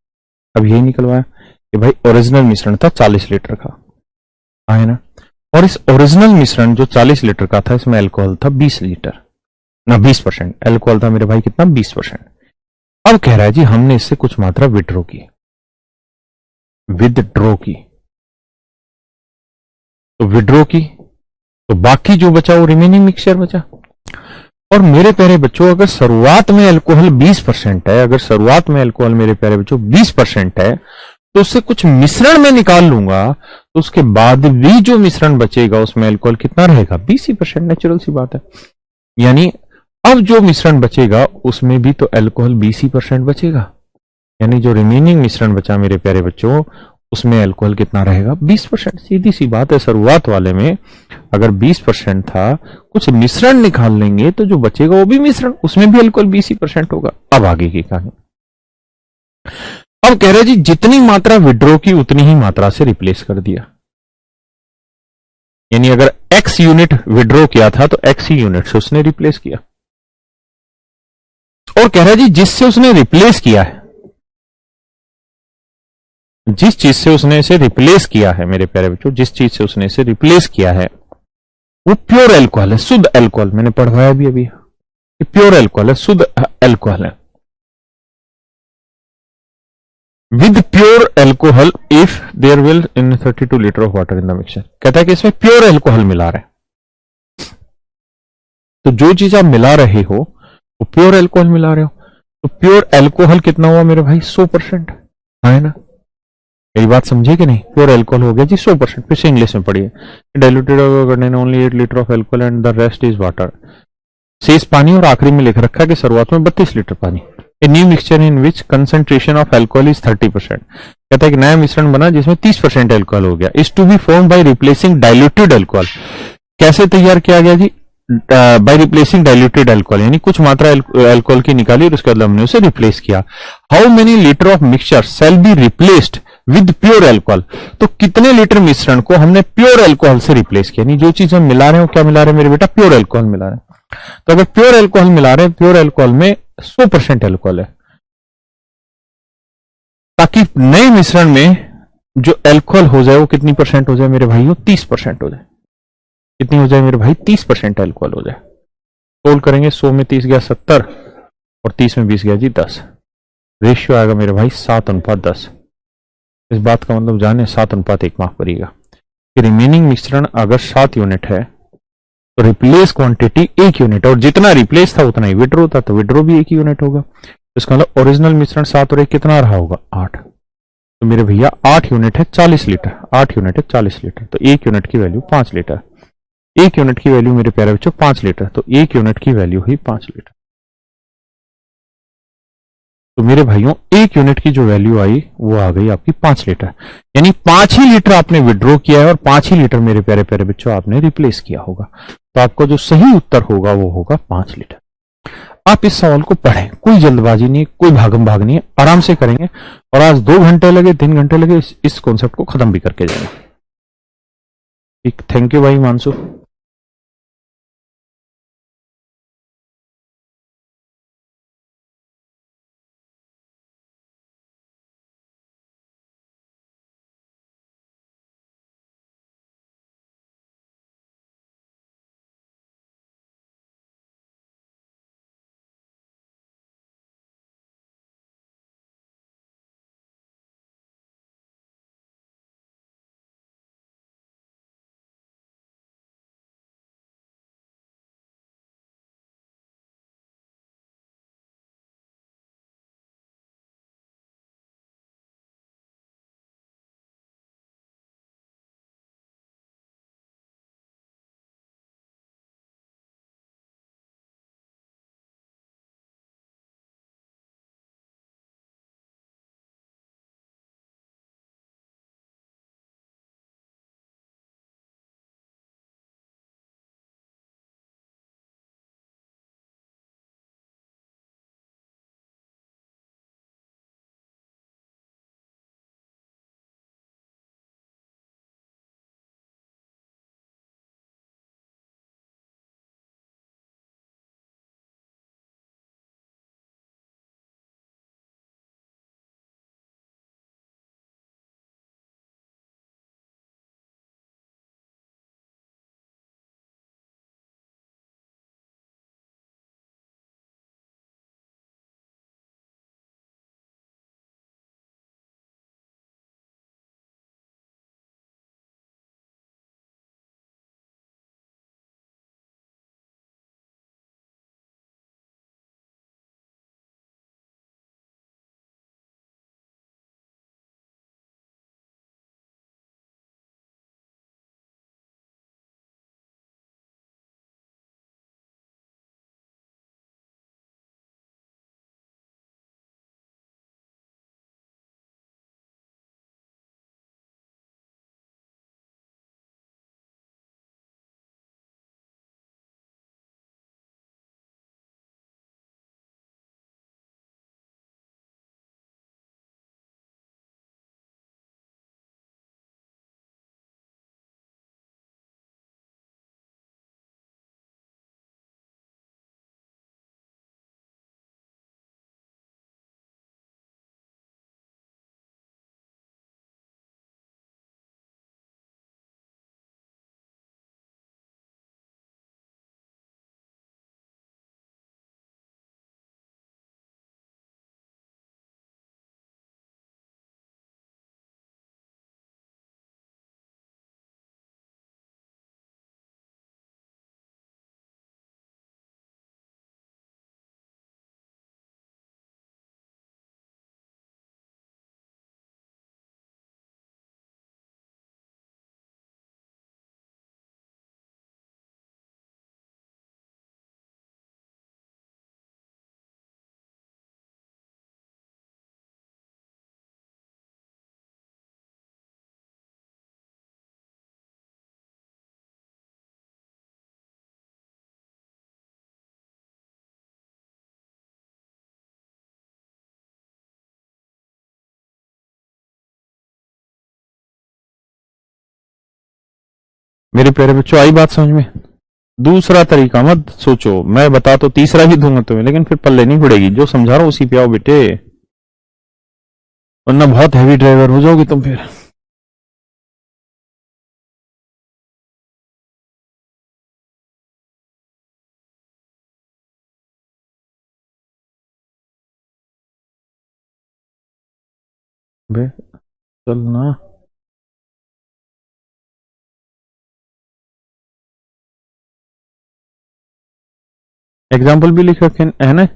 अब यही निकलवाया कि भाई ओरिजिनल मिश्रण था 40 लीटर का, है ना। और इस ओरिजिनल मिश्रण जो 40 लीटर का था, इसमें अल्कोहल था 20 लीटर ना, 20% अल्कोहल था मेरे भाई, कितना, 20%। अब कह रहा है जी हमने इससे कुछ मात्रा विड्रॉ की, विदड्रॉ की। तो विड्रॉ की तो बाकी जो बचा वो रिमेनिंग मिक्सचर बचा। और मेरे प्यारे बच्चों, अगर शुरुआत में अल्कोहल 20% है, अगर शुरुआत में अल्कोहल मेरे प्यारे बच्चों 20% है, तो उससे कुछ मिश्रण में निकाल लूंगा तो उसके बाद भी जो मिश्रण बचेगा उसमें अल्कोहल कितना रहेगा, 20%। नेचुरल सी बात है। यानी अब जो मिश्रण बचेगा उसमें भी तो अल्कोहल 20% बचेगा। यानी जो रिमेनिंग मिश्रण बचा मेरे प्यारे बच्चों, उसमें अल्कोहल कितना रहेगा, 20%। सीधी सी बात है, शुरुआत वाले में अगर 20% था, कुछ मिश्रण निकाल लेंगे तो जो बचेगा वो भी मिश्रण, उसमें भी अल्कोहल 20% होगा। अब आगे की कहानी, अब कह रहे जी जितनी मात्रा विड्रॉ की उतनी ही मात्रा से रिप्लेस कर दिया। यानी अगर x यूनिट विड्रॉ किया था तो x ही यूनिट से उसने रिप्लेस किया। और कह रहा है जी जिससे उसने रिप्लेस किया है, जिस चीज से उसने इसे रिप्लेस किया है मेरे प्यारे बच्चों, जिस चीज से उसने इसे रिप्लेस किया है वो प्योर अल्कोहल है, शुद्ध अल्कोहल। मैंने पढ़वाया भी अभी, प्योर अल्कोहल है, शुद्ध अल्कोहल है। With pure alcohol if there will in 32 litre of water in the mixture. कहता है कि इसमें प्योर अल्कोहल मिला रहे हैं। तो जो चीज आप मिला रहे हो वो प्योर अल्कोहल मिला रहे हो, तो प्योर अल्कोहल कितना हुआ मेरे भाई, 100%, है ना। मेरी बात समझे कि नहीं, प्योर अल्कोहल हो गया जी 100%। फिर से इंग्लिश में पढ़िए, diluted only 8 litre of alcohol and the rest is water. शेष पानी, और आखिरी में लिख रखा कि शुरुआत में 32 लीटर पानी। A new mixture in which concentration of alcohol is 30%। कहता है कि नया मिश्रण बना जिसमें 30% अल्कोहल हो गया। Is to be form by replacing diluted alcohol. कैसे तैयार किया गया जी, बाय रिप्लेसिंग डाइल्यूटेड अल्कोहल, यानी कुछ मात्रा अल्कोहल की निकाली और उसके बाद हमने उसे रिप्लेस किया। How many litre of mixture shall be replaced with pure alcohol, तो कितने लीटर मिश्रण को हमने प्योर अल्कोहल से रिप्लेस किया, यानी जो चीज हम मिला रहे हो क्या मिला रहे हैं मेरे बेटा, प्योर अल्कोहल मिला रहे हैं। तो अगर प्योर अल्कोहल मिला रहे हैं, प्योर अल्कोहल में 100% अल्कोहल है, ताकि नए मिश्रण में जो अल्कोहल हो जाए वो कितनी परसेंट हो जाए मेरे भाइयों, 30% हो जाए। कितनी हो जाए मेरे भाई, 30% अल्कोहल हो जाए। सोल्व करेंगे, 100 में 30 गया 70 और 30 में 20 गया जी 10। रेशियो आएगा मेरे भाई 7:10। इस बात का मतलब जाने 7:1 माफ करिएगा कि रिमेनिंग मिश्रण अगर 7 यूनिट है तो रिप्लेस क्वांटिटी 1 यूनिट, और जितना रिप्लेस था उतना ही विड्रो था, तो विड्रो भी 1 यूनिट होगा। इसका मतलब ओरिजिनल मिश्रण 7 और 1 कितना रहा होगा, 8। तो मेरे भैया 8 यूनिट है 40 लीटर, 8 यूनिट है 40 लीटर, तो 1 यूनिट की वैल्यू 5 लीटर। 1 यूनिट की वैल्यू मेरे प्यारे बच्चों 5 लीटर, तो 1 यूनिट की वैल्यू हुई 5 लीटर। तो मेरे भाइयों 1 यूनिट की जो वैल्यू आई वो आ गई आपकी 5 लीटर, यानी 5 ही लीटर आपने विड्रॉ किया है और 5 ही लीटर मेरे प्यारे प्यारे बच्चों आपने रिप्लेस किया होगा। तो आपका जो सही उत्तर होगा वो होगा 5 लीटर। आप इस सवाल को पढ़ें, कोई जल्दबाजी नहीं है, कोई भागम भाग नहीं है, आराम से करेंगे और आज 2 घंटे लगे 3 घंटे लगे इस कॉन्सेप्ट को खत्म भी करके जाएंगे। ठीक, थैंक यू भाई मानसू। मेरे प्यारे बच्चों, आई बात समझ में? दूसरा तरीका मत सोचो, मैं बता तो तीसरा भी दूंगा तुम्हें, लेकिन फिर पल्ले नहीं पड़ेगी। जो समझा रहा हूं उसी पे आओ बेटे, वरना बहुत हैवी ड्राइवर हो जाओगे तुम फिर। बे चलना। एग्जाम्पल भी लिख रखे है ना?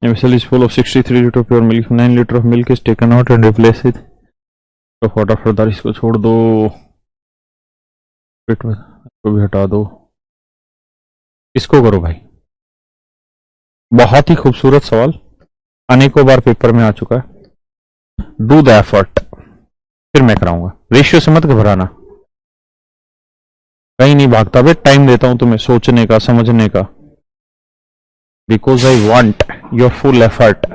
A vessel is full of 63 liters of pure milk. 9 liters of milk is taken out and replaced with water further. इसको छोड़ दो, पेट में इसको भी हटा दो। इसको करो भाई। बहुत ही खूबसूरत सवाल, अनेकों बार पेपर में आ चुका है। डू द एफर्ट, फिर मैं कराऊंगा। रेशियो से मत घबराना, कहीं नहीं भागता बे। टाइम देता हूं तुम्हें सोचने का, समझने का, because I want your full effort.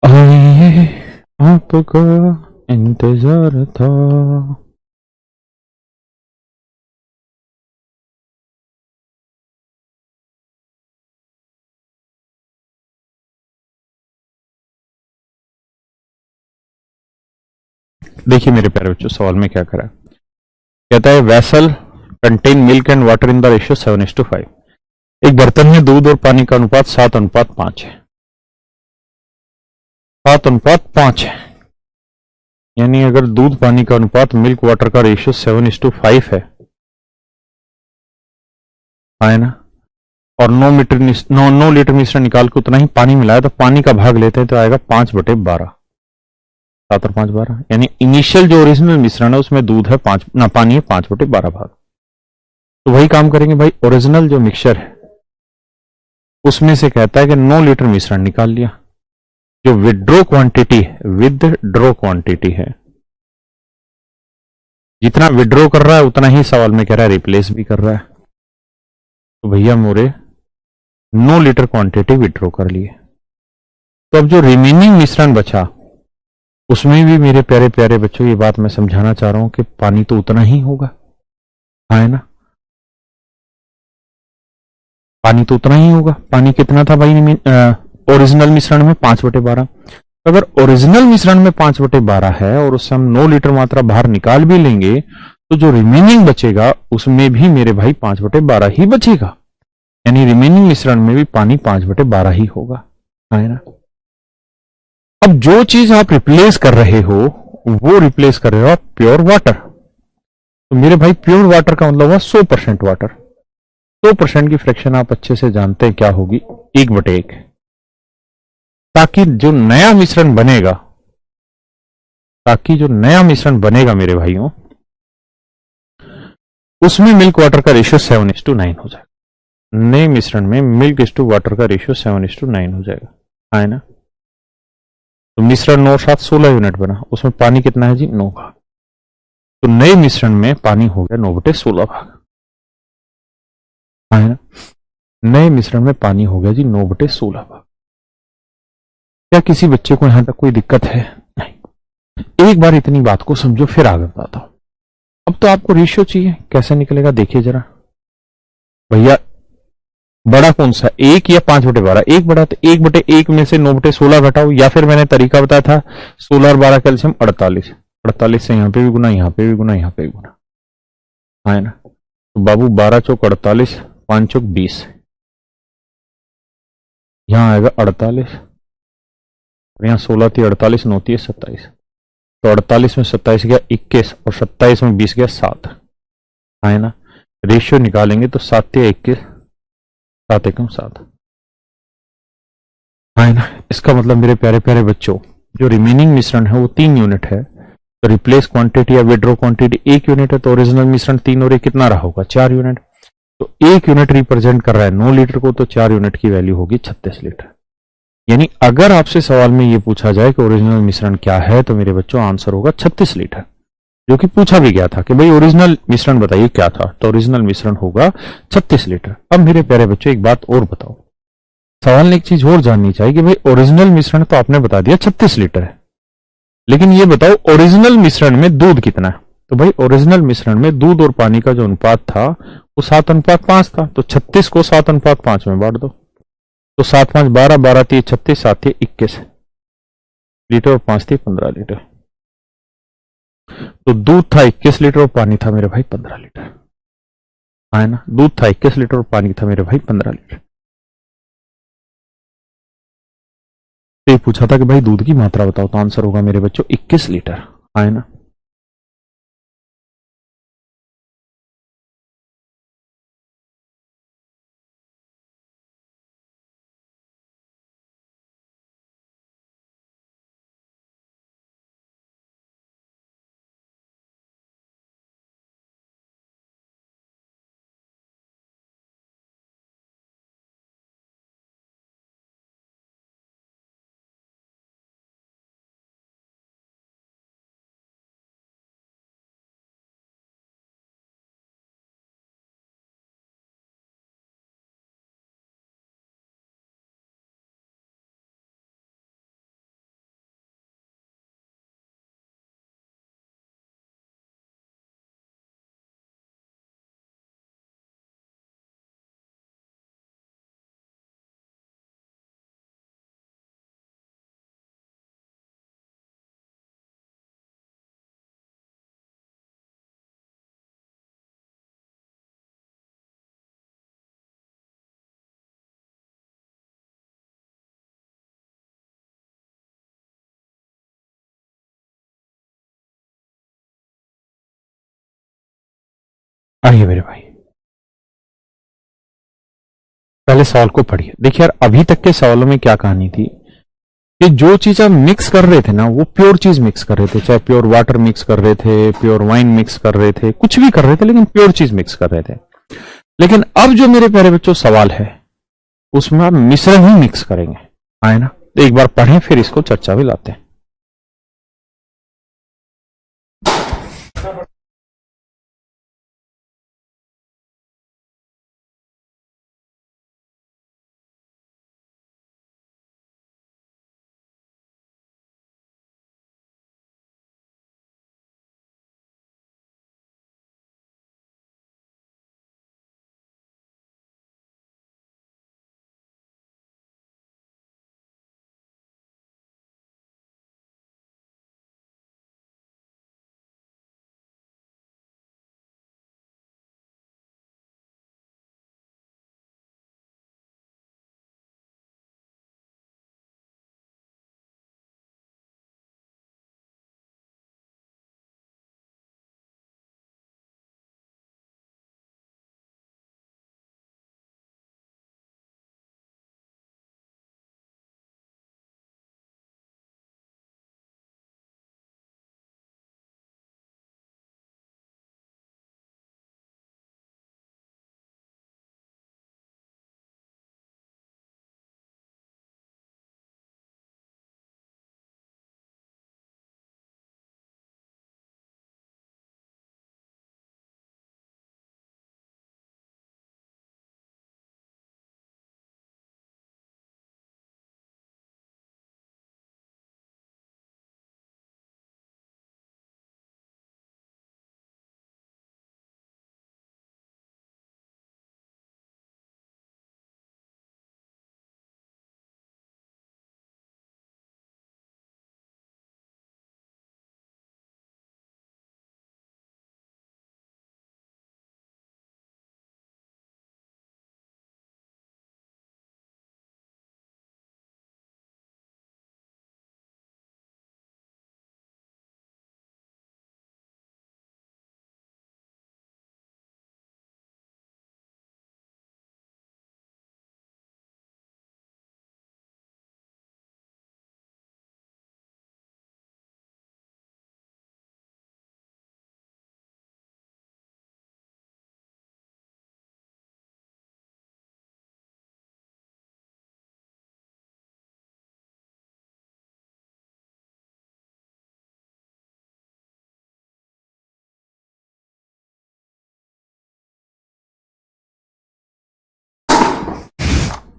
आइए आपका इंतजार था। देखिए मेरे प्यारे बच्चों, सवाल में क्या करा, कहता है vessel contain milk and water in the ratio 7:5। एक बर्तन में दूध और पानी का अनुपात 7:5 है। 7:5 है, यानी अगर दूध पानी का अनुपात मिल्क वाटर का रेशियो 7:5 है ना, और 9 लीटर मिश्रण निकाल के उतना ही पानी मिलाया, तो पानी का भाग लेते हैं तो आएगा 5/12। 7 और 5 12, यानी इनिशियल जो ओरिजिनल मिश्रण है उसमें दूध है 5 ना, पानी है 5/12 भाग। तो वही काम करेंगे भाई, ओरिजिनल जो मिक्सचर है उसमें से कहता है कि 9 लीटर मिश्रण निकाल लिया। जो विड्रॉ क्वांटिटी है, जितना विड्रॉ कर रहा है उतना ही सवाल में कह रहा है रिप्लेस भी कर रहा है। तो भैया मोरे 9 लीटर क्वांटिटी विड्रॉ कर लिए। तो अब जो रिमेनिंग मिश्रण बचा उसमें भी मेरे प्यारे प्यारे बच्चों ये बात मैं समझाना चाह रहा हूं कि पानी तो उतना ही होगा, है ना? पानी तो उतना ही होगा। पानी कितना था भाई ओरिजिनल मिश्रण में? 5/12। अगर ओरिजिनल मिश्रण में 5/12 है और उससे हम 9 लीटर मात्रा बाहर निकाल भी लेंगे, तो जो रिमेनिंग बचेगा उसमें भी मेरे भाई 5/12 ही बचेगा। यानी रिमेनिंग मिश्रण में भी पानी 5/12 ही होगा, है ना? अब जो चीज आप रिप्लेस कर रहे हो वो रिप्लेस कर रहे हो आप प्योर वाटर। तो मेरे भाई प्योर वाटर का मतलब हुआ 100% वाटर। 100% की फ्रैक्शन आप अच्छे से जानते हैं क्या होगी, 1/1। ताकि जो नया मिश्रण बनेगा मेरे भाइयों, उसमें मिल्क वाटर का रेशियो 7:9 हो जाएगा। नए मिश्रण में मिल्क इस टू वाटर का रेशियो 7:9 हो जाएगा, है ना। तो मिश्रण 9 7 16 यूनिट बना, उसमें पानी कितना है जी 9 भाग। तो नए मिश्रण में पानी हो गया 9/16 भाग, है ना। नए मिश्रण में पानी हो गया जी 9/16 भाग। क्या किसी बच्चे को यहां तक कोई दिक्कत है? नहीं। एक बार इतनी बात को समझो, फिर आगे बताता हूं। अब तो आपको रेशियो चाहिए, कैसे निकलेगा देखिए जरा भैया। बड़ा कौन सा, 1 या 5/12? 1 बड़ा, तो 1/1 में से 9/16 घटाओ, या फिर मैंने तरीका बताया था 16 और 12 कैल्शियम 48। 48 से यहां पे भी गुना, यहां पे भी गुना, यहां पे भी गुना, है ना। तो बाबू 12 चौक 48, 5 चौक 20, यहां आएगा 48, और यहां 16 थी 48, 9 थी 27। तो 48 में 27 गया 21, और 27 में 20 गया 7, है ना। रेशियो निकालेंगे तो 7 या 21, 7 एकम 7, है ना। इसका मतलब मेरे प्यारे प्यारे बच्चों, जो रिमेनिंग मिश्रण है वो 3 यूनिट है। तो रिप्लेस क्वांटिटी या विड्रॉ क्वांटिटी 1 यूनिट है, तो ओरिजिनल मिश्रण 3 और 1 कितना रहा होगा 4 यूनिट। तो 1 यूनिट रिप्रेजेंट कर रहा है 9 लीटर को, तो 4 यूनिट की वैल्यू होगी 36 लीटर। यानी अगर आपसे सवाल में ये पूछा जाए कि ओरिजिनल मिश्रण क्या है, तो मेरे बच्चों आंसर होगा 36 लीटर, जो कि पूछा भी गया था कि भाई ओरिजिनल मिश्रण बताइए क्या था, तो ओरिजिनल मिश्रण होगा 36 लीटर। अब मेरे प्यारे बच्चों एक बात और बताओ, सवाल ने एक चीज और जाननी चाहिए कि भाई ओरिजिनल मिश्रण तो आपने बता दिया 36 लीटर है, लेकिन ये बताओ ओरिजिनल मिश्रण में दूध कितना है। तो भाई ओरिजिनल मिश्रण में दूध और पानी का जो अनुपात था वो 7:5 था, तो 36 को 7:5 में बांट दो। तो 7 5 12, 12 3 36, 7 3 21 लीटर, और 5 3 15 लीटर। तो दूध था 21 लीटर और पानी था मेरे भाई 15 लीटर, है ना। दूध था 21 लीटर और पानी था मेरे भाई 15 लीटर। तो ये पूछा था कि भाई दूध की मात्रा बताओ, तो आंसर होगा मेरे बच्चों 21 लीटर, है ना। आइए मेरे भाई, पहले सवाल को पढ़िए। देखिए यार, अभी तक के सवालों में क्या कहानी थी कि जो चीज हम मिक्स कर रहे थे ना, वो प्योर चीज मिक्स कर रहे थे, चाहे प्योर वाटर मिक्स कर रहे थे, प्योर वाइन मिक्स कर रहे थे, कुछ भी कर रहे थे, लेकिन प्योर चीज मिक्स कर रहे थे। लेकिन अब जो मेरे प्यारे बच्चों सवाल है, उसमें आप मिश्रण ही मिक्स करेंगे, है ना। तो एक बार पढ़ें, फिर इसको चर्चा में लाते हैं।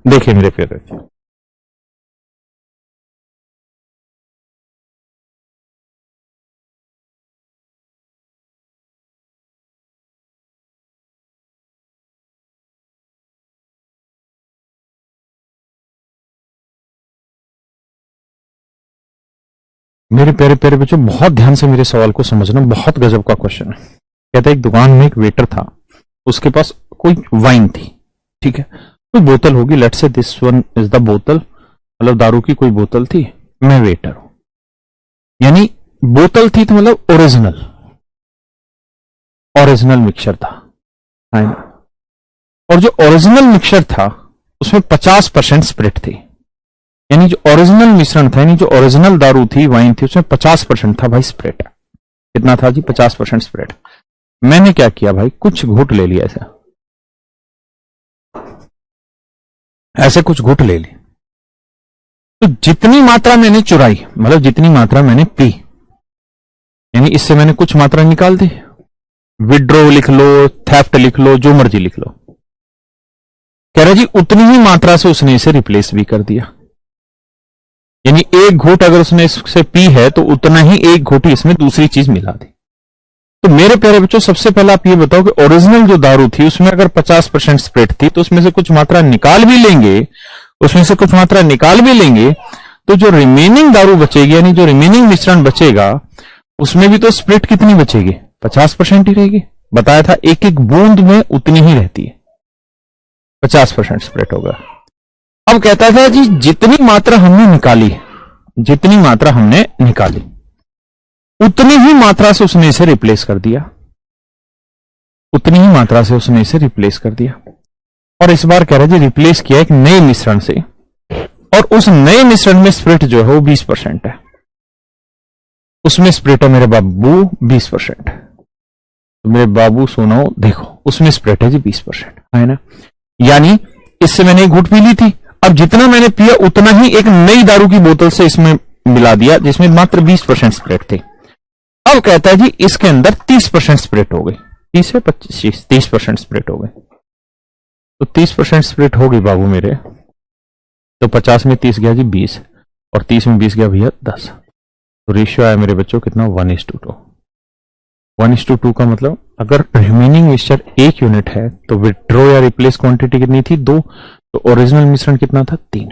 देखिए मेरे प्यारे बच्चों, मेरे प्यारे प्यारे बच्चों, बहुत ध्यान से मेरे सवाल को समझना, बहुत गजब का क्वेश्चन है। कहता है एक दुकान में एक वेटर था, उसके पास कोई वाइन थी, ठीक है, कोई बोतल होगी, let's say this one is the बोतल, मतलब दारू की कोई बोतल थी, मैं वेटर हूं, यानी बोतल थी तो मतलब ओरिजिनल, ओरिजिनल मिक्सचर था, है ना? और जो ओरिजिनल मिक्सचर था उसमें 50% स्प्रिट थी, यानी जो ओरिजिनल मिश्रण था, यानी जो ओरिजिनल दारू थी, वाइन थी, उसमें 50% था भाई स्प्रिट। कितना था जी? 50% स्प्रिट। मैंने क्या किया भाई, कुछ घूट ले लिया, ऐसा ऐसे कुछ घूट ले ली, तो जितनी मात्रा मैंने चुराई, मतलब जितनी मात्रा मैंने पी, यानी इससे मैंने कुछ मात्रा निकाल दी, विड्रो लिख लो, थेफ्ट लिख लो, जो मर्जी लिख लो, कह रहा जी उतनी ही मात्रा से उसने इसे रिप्लेस भी कर दिया, यानी एक घूट अगर उसने इससे पी है तो उतना ही एक घूट ही इसमें दूसरी चीज मिला दी। तो मेरे प्यारे बच्चों, सबसे पहले आप ये बताओ कि ओरिजिनल जो दारू थी उसमें अगर 50% स्प्रिट थी, तो उसमें से कुछ मात्रा निकाल भी लेंगे, उसमें से कुछ मात्रा निकाल भी लेंगे, तो जो रिमेनिंग दारू बचेगी, यानी जो रिमेनिंग मिश्रण बचेगा, उसमें भी तो स्प्रिट कितनी बचेगी? 50% ही रहेगी। बताया था एक एक बूंद में उतनी ही रहती है, 50% स्प्रिट होगा। अब कहता था जी जितनी मात्रा हमने निकाली, जितनी मात्रा हमने निकाली उतनी ही मात्रा से उसने इसे रिप्लेस कर दिया, उतनी ही मात्रा से उसने इसे रिप्लेस कर दिया। और इस बार कह रहा है जी रिप्लेस किया एक नए मिश्रण से, और उस नए मिश्रण में स्प्रिट जो है वो 20% है, उसमें स्प्रिट है मेरे बाबू 20%। तो मेरे बाबू सुनो, देखो उसमें स्प्रिट है जी 20%, है ना? यानी इससे मैंने एक घूट पी ली थी, अब जितना मैंने पिया उतना ही एक नई दारू की बोतल से इसमें मिला दिया, जिसमें मात्र 20% स्प्रिट थे। अब कहता है जी इसके अंदर 30% स्प्रिट हो गई, 30 है 25, 30% स्प्रिट हो गई। तो 30% स्प्रिट हो गई बाबू मेरे, तो 50 में 30 गया जी 20, और 30 में 20 गया भैया 10। तो रेशियो आया मेरे बच्चों कितना? 1:2। 1:2 का मतलब अगर रिमेनिंग मिक्सचर 1 यूनिट है तो विड्रॉ या रिप्लेस क्वांटिटी कितनी थी? 2। तो ओरिजिनल मिश्रण कितना था? 3।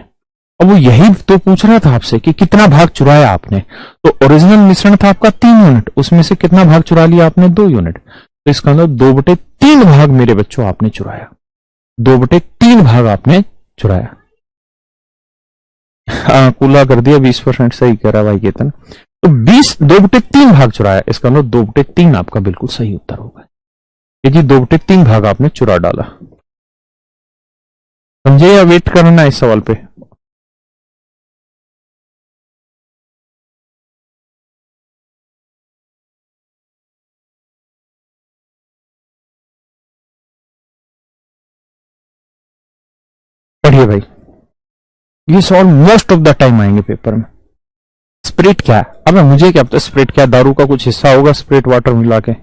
अब वो यही तो पूछ रहा था आपसे कि कितना भाग चुराया आपने। तो ओरिजिनल मिश्रण था आपका 3 यूनिट, उसमें से कितना भाग चुरा लिया आपने? 2 यूनिट। तो इसका मतलब 2/3 भाग मेरे बच्चों आपने चुराया, 2/3 भाग आपने चुराया। हाँ, कूला कर दिया, 20% सही कह रहा भाई केतन। तो 2/3 भाग चुराया, इसका मतलब 2/3 आपका बिल्कुल सही उत्तर होगा। ये जी 2/3 भाग आपने चुरा डाला। समझे या वेट करना इस सवाल पे? पढ़िए भाई, ये सवाल मोस्ट ऑफ द टाइम आएंगे पेपर में। स्प्रिट क्या है? अबे मुझे क्या पता स्प्रिट क्या, दारू का कुछ हिस्सा होगा स्प्रिट वाटर मिला के।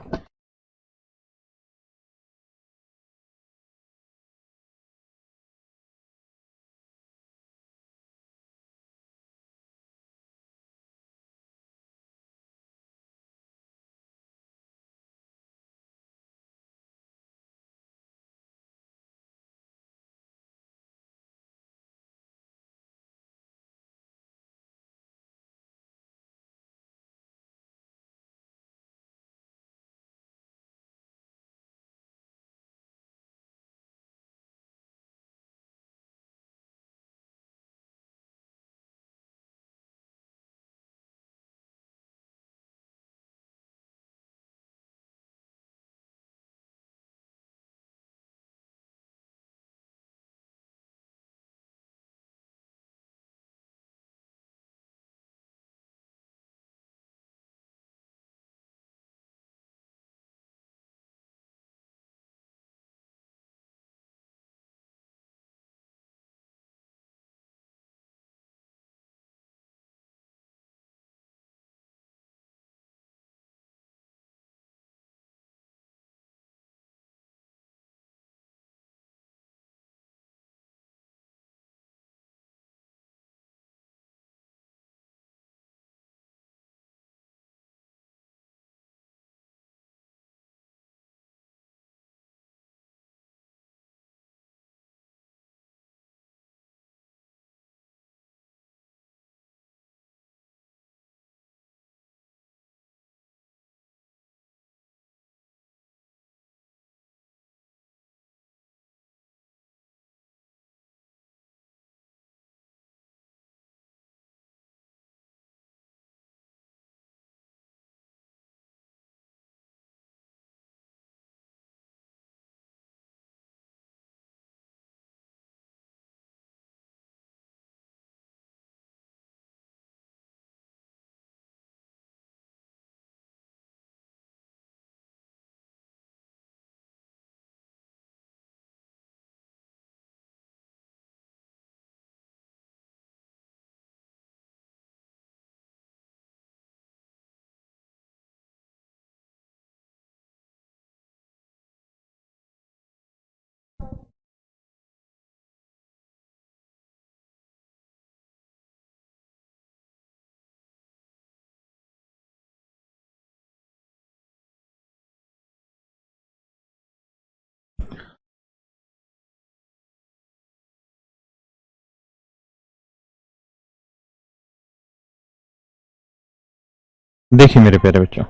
देखिए मेरे प्यारे बच्चों,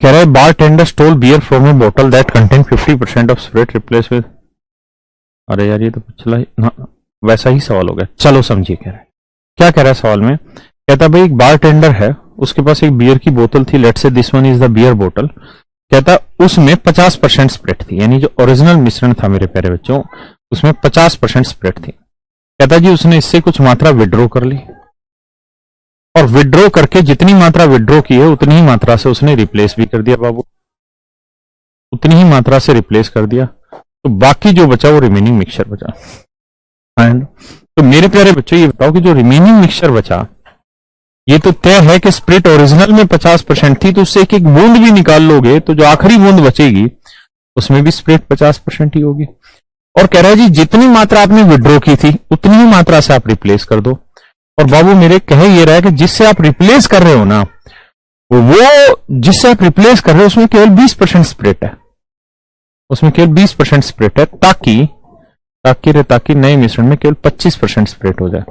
कह रहे बार टेंडर स्टोल बियर फ्रॉम ए बोतल that contain 50% of spirit replace with. अरे यार ये तो पिछला ही ना, वैसा ही सवाल हो गया। चलो समझिए, कह रहा है क्या कह रहा है सवाल में। कहता भाई एक बार टेंडर है, उसके पास एक बियर की बोतल थी, let's say this one is the beer बोतल। कहता उसमें 50% स्प्रिट थी, यानी जो ओरिजिनल मिश्रण था मेरे प्यारे बच्चों, उसमें 50% स्प्रिट थी। कहता जी उसने इससे कुछ मात्रा विड्रॉ कर ली, और विड्रॉ करके जितनी मात्रा विड्रॉ की है उतनी ही मात्रा से उसने रिप्लेस भी कर दिया बाबू, उतनी ही मात्रा से रिप्लेस कर दिया। तो बाकी जो बचा वो रिमेनिंग मिक्सचर बचा। एंड तो मेरे प्यारे बच्चों ये बताओ कि जो रिमेनिंग मिक्सचर बचा, ये तो तय है कि स्प्रिट ओरिजिनल में 50% थी, तो उससे एक एक बूंद भी निकाल लोगे तो जो आखिरी बूंद बचेगी उसमें भी स्प्रिट 50% ही होगी। और कह रहा है जी जितनी मात्रा आपने विड्रॉ की थी उतनी ही मात्रा से आप रिप्लेस कर दो। और बाबू मेरे कहे ये रहा है कि जिससे आप रिप्लेस कर रहे हो ना, वो जिससे आप रिप्लेस कर रहे हो उसमें केवल 20% स्प्रिट है, उसमें केवल 20% स्प्रिट है, ताकि ताकि नए मिश्रण में केवल 25% स्प्रिट हो जाए।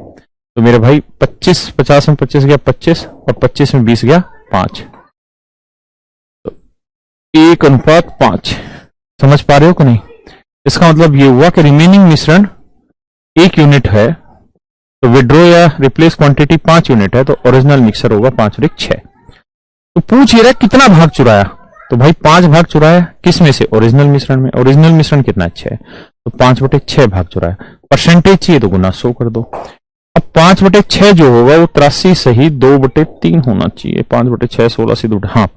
तो मेरे भाई 25 50 में 25 गया 25, और 25 में 20 गया 5, तो 1:5। समझ पा रहे हो कि नहीं? इसका मतलब ये हुआ कि रिमेनिंग मिश्रण 1 यूनिट है, तो विड्रॉ या रिप्लेस क्वांटिटी 5 यूनिट है, तो ओरिजिनल मिक्सर होगा 5 और 1 6। तो पूछ ये रहा कितना भाग चुराया, तो भाई 5 भाग चुराया, किस में से? ओरिजिनल मिश्रण में। ओरिजिनल मिश्रण कितना? 6, तो 5/6 भाग चुराया। परसेंटेज चाहिए तो गुना 100 कर दो। अब 5/6 जो होगा वो 83 सही 2/3 होना चाहिए। 5/6 16 से 2, हाँ,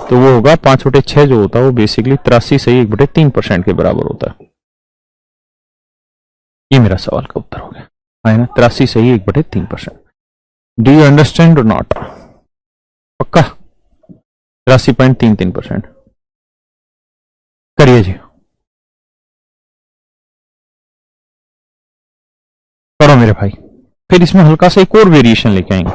तो वो होगा 5/6 जो होता है वो बेसिकली 83 सही 1/3% के बराबर होता है। ये मेरा सवाल का उत्तर हो गया, है ना? 83 सही 1/3%। डू यू अंडरस्टैंड और नॉट? पक्का? 83.33%। करिए जी, करो मेरे भाई। फिर इसमें हल्का सा एक और वेरिएशन लेके आएंगे।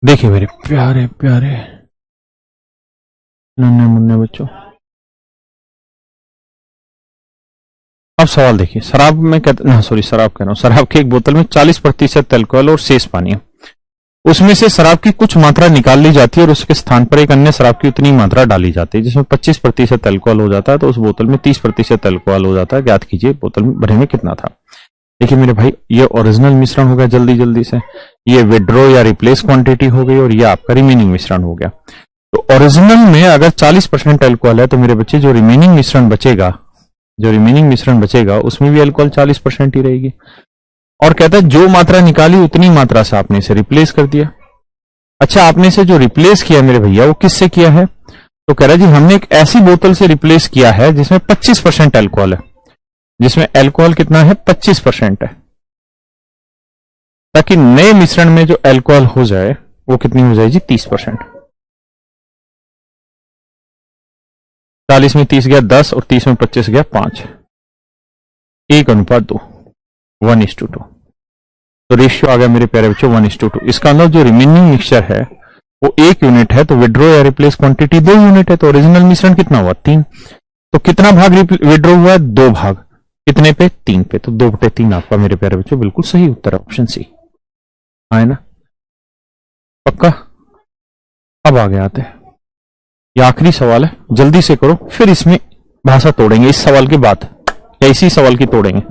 देखिए मेरे प्यारे प्यारे नन्हे मुन्ने बच्चों, अब सवाल देखिए। शराब में कहते ना, सॉरी शराब कह रहा हूं, शराब की एक बोतल में 40% अल्कोहल और शेष पानी है। उसमें से शराब की कुछ मात्रा निकाल ली जाती है और उसके स्थान पर एक अन्य शराब की उतनी मात्रा डाली जाती है जिसमें 25% अल्कोहल हो जाता है, तो उस बोतल में 30% अल्कोहल हो जाता है। ज्ञात कीजिए बोतल में भरे में कितना था। देखिए मेरे भाई, ये ओरिजिनल मिश्रण हो गया जल्दी जल्दी से, ये विड्रॉ या रिप्लेस क्वांटिटी हो गई, और ये आपका रिमेनिंग मिश्रण हो गया। तो ओरिजिनल में अगर 40% अल्कोहल है तो मेरे बच्चे जो रिमेनिंग मिश्रण बचेगा उसमें भी अल्कोहल 40% ही रहेगी। और कहता है जो मात्रा निकाली उतनी मात्रा से आपने इसे रिप्लेस कर दिया। अच्छा, आपने इसे जो रिप्लेस किया मेरे भैया वो किससे किया है? तो कह रहा है जी हमने एक ऐसी बोतल से रिप्लेस किया है जिसमें 25% अल्कोहल है, जिसमें अल्कोहल कितना है? 25% है, ताकि नए मिश्रण में जो अल्कोहल हो जाए वो कितनी हो जाए जी? 30%। 40 में 30 गया 10 और 30 में 25 गया 5, 1:2, 1:2। तो रेशियो आ गया मेरे प्यारे बच्चों 1:2। इसका अंदर जो रिमेनिंग मिक्सचर है वो 1 यूनिट है, तो विड्रॉ या रिप्लेस क्वांटिटी 2 यूनिट है, तो ओरिजिनल मिश्रण कितना हुआ? 3। तो कितना भाग विड्रॉ हुआ है? 2 भाग। कितने पे? 3 पे। तो 2/3 आपका मेरे प्यारे बच्चों बिल्कुल सही उत्तर है, ऑप्शन सी है ना। पक्का? अब आगे आते हैं, ये आखिरी सवाल है, जल्दी से करो, फिर इसमें भाषा तोड़ेंगे इस सवाल के बाद, या इसी सवाल की तोड़ेंगे।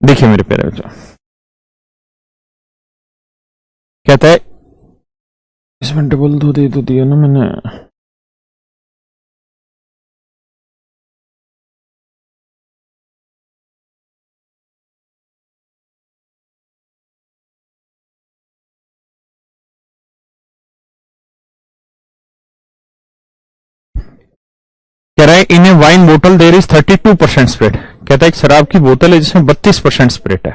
देखिए मेरे प्यारे बच्चों, कहता है इसमें डबल दो दे तो दिया ना मैंने। कह रहा है इन ए वाइन बोतल देयर इज 32% स्प्रिट। कहता है एक शराब की बोतल है जिसमें 32% स्प्रिट है।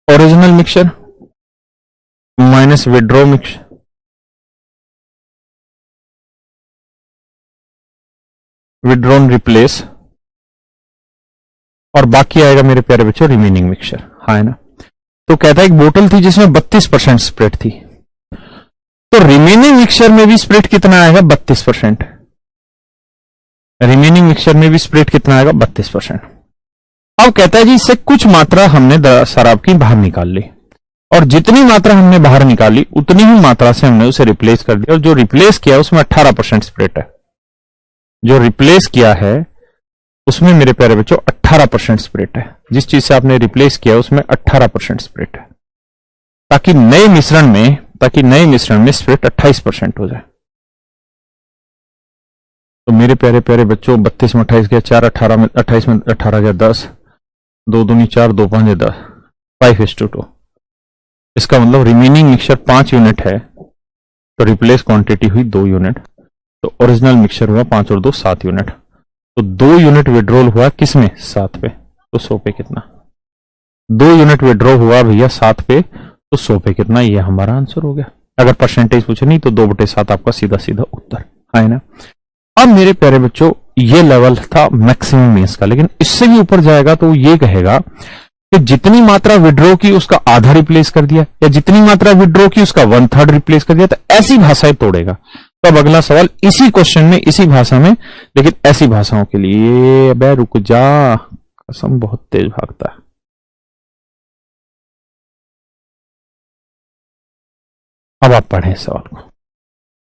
Original mixture minus withdraw mixture, withdrawn replace, और बाकी आएगा मेरे प्यारे बच्चों रिमेनिंग मिक्सचर, हाँ है ना। तो कहता है एक बोतल थी जिसमें 32% स्प्रिट थी, तो रिमेनिंग मिक्सचर में भी स्प्रिट कितना आएगा? 32%। रिमेनिंग मिक्सचर में भी स्प्रिट कितना आएगा? 32%। अब कहता है जी इससे कुछ मात्रा हमने शराब की बाहर निकाल ली, और जितनी मात्रा हमने बाहर निकाली उतनी ही मात्रा से हमने उसे रिप्लेस कर दिया, और जो रिप्लेस किया उसमें 18% स्प्रिट है। जो रिप्लेस किया है उसमें मेरे प्यारे बच्चों 18% स्प्रिट है। जिस चीज से आपने रिप्लेस किया उसमें 18% स्प्रिट है। ताकि नए मिश्रण में स्प्रिट 28% हो जाए। तो मेरे प्यारे प्यारे बच्चों, 32 में 28 गया 4, 18 में 28 में 18 गया 10, 2 दूनी 4, 2 5 10, 5:2। इसका मतलब रिमेनिंग मिक्सचर 5 यूनिट है, तो रिप्लेस क्वांटिटी हुई 2 यूनिट, तो ओरिजिनल मिक्सचर हुआ 5 और 2 7 यूनिट। तो 2 यूनिट विड्रॉल हुआ किसमें? 7 पे। तो 100 पे कितना? 2 यूनिट विड्रॉ हुआ भैया 7 पे, तो 100 पे कितना? ये हमारा आंसर हो गया। अगर परसेंटेज पूछे नहीं तो 2/7 आपका सीधा सीधा उत्तर है ना। अब मेरे प्यारे बच्चों, ये लेवल था मैक्सिमम मीन्स का, लेकिन इससे भी ऊपर जाएगा तो ये कहेगा कि जितनी मात्रा विड्रॉ की उसका आधा रिप्लेस कर दिया, या जितनी मात्रा विड्रॉ की उसका 1/3 रिप्लेस कर दिया, तो ऐसी भाषाएं तोड़ेगा। तो अब अगला सवाल इसी क्वेश्चन में, इसी भाषा में, लेकिन ऐसी भाषाओं के लिए। अबे रुक जा, कसम बहुत तेज भागता है। अब आप पढ़ें इस सवाल को।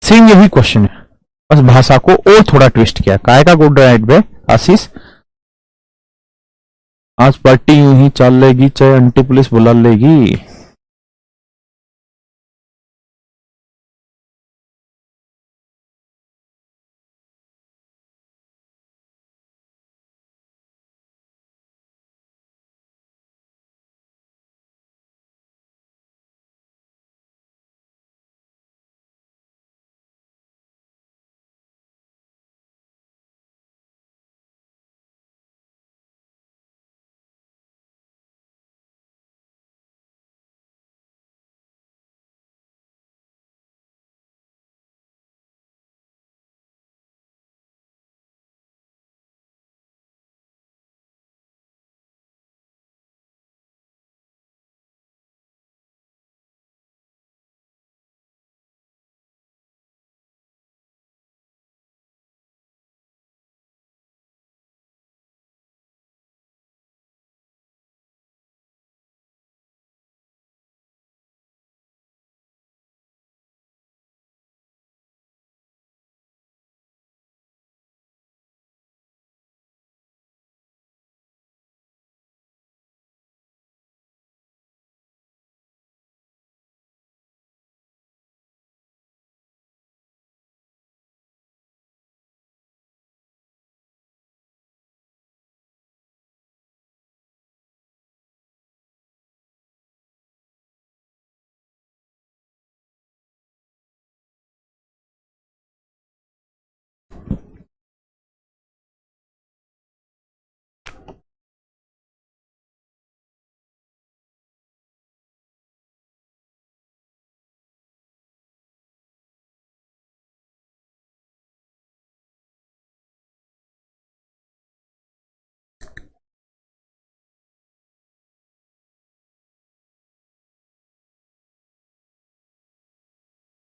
सेम यही क्वेश्चन है, बस भाषा को और थोड़ा ट्विस्ट किया। काय का गुड राइट बे आशीष? आज पार्टी यूं ही चल लेगी, चाहे आंटी पुलिस बुला लेगी।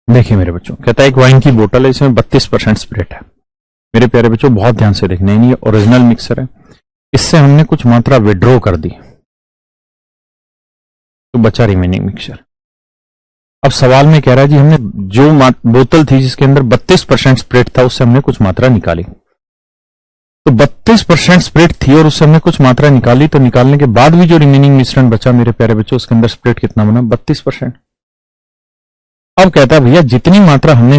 देखिए मेरे बच्चों, कहता है एक वाइन की बोतल है, इसमें 32% स्पिरिट है। मेरे प्यारे बच्चों बहुत ध्यान से देखना है, ये ओरिजिनल मिक्सर है, इससे हमने कुछ मात्रा विड्रॉ कर दी तो बचा रिमेनिंग मिक्सचर। अब सवाल में कह रहा है जी हमने जो बोतल थी जिसके अंदर 32% स्पिरिट था उससे हमने कुछ मात्रा निकाली। तो 32% स्पिरिट थी और उससे हमने कुछ मात्रा निकाली, तो निकालने के बाद भी जो रिमेनिंग मिश्रण बचा मेरे प्यारे बच्चों, उसके अंदर स्पिरिट कितना बना? 32%। अब कहता है भैया जितनी मात्रा हमने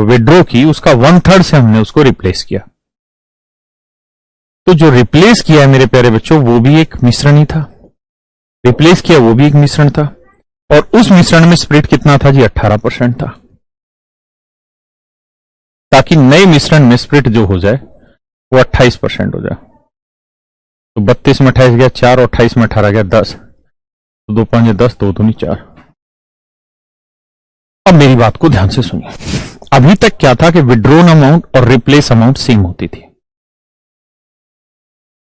विड्रॉ की उसका 1/3 से हमने उसको रिप्लेस किया। तो जो रिप्लेस किया है मेरे प्यारे बच्चों वो भी एक मिश्रण ही था, रिप्लेस किया वो भी एक मिश्रण था, और उस मिश्रण में स्पिरिट कितना था जी? 18% था। ताकि नए मिश्रण में स्पिरिट जो हो जाए वो 28% हो जाए। तो 32 में 28 गया 4, और 28 में 18 गया 10, तो 2 5 10, 2 दूनी 4। अब मेरी बात को ध्यान से सुनिए। अभी तक क्या था कि विड्रॉन अमाउंट और रिप्लेस अमाउंट सेम होती थी,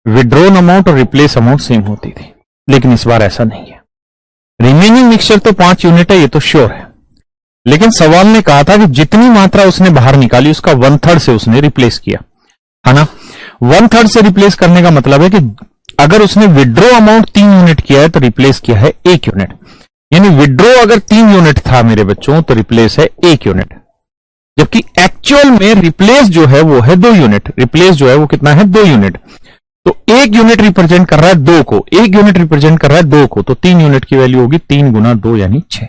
विड्रॉन अमाउंट और रिप्लेस अमाउंट सेम होती थी, लेकिन इस बार ऐसा नहीं है। रिमेनिंग मिक्सचर तो 5 यूनिट है, ये तो श्योर है, लेकिन सवाल ने कहा था कि जितनी मात्रा उसने बाहर निकाली उसका 1/3 से उसने रिप्लेस किया, है ना। 1/3 से रिप्लेस करने का मतलब है कि अगर उसने विड्रॉ अमाउंट 3 यूनिट किया है तो रिप्लेस किया है 1 यूनिट। यानी विड्रॉ अगर 3 यूनिट था मेरे बच्चों तो रिप्लेस है 1 यूनिट, जबकि एक्चुअल में रिप्लेस जो है वो है 2 यूनिट। रिप्लेस जो है वो कितना है? 2 यूनिट। तो 1 यूनिट रिप्रेजेंट कर रहा है 2 को, 1 यूनिट रिप्रेजेंट कर रहा है 2 को, तो 3 यूनिट की वैल्यू होगी 3 गुना 2 यानी 6।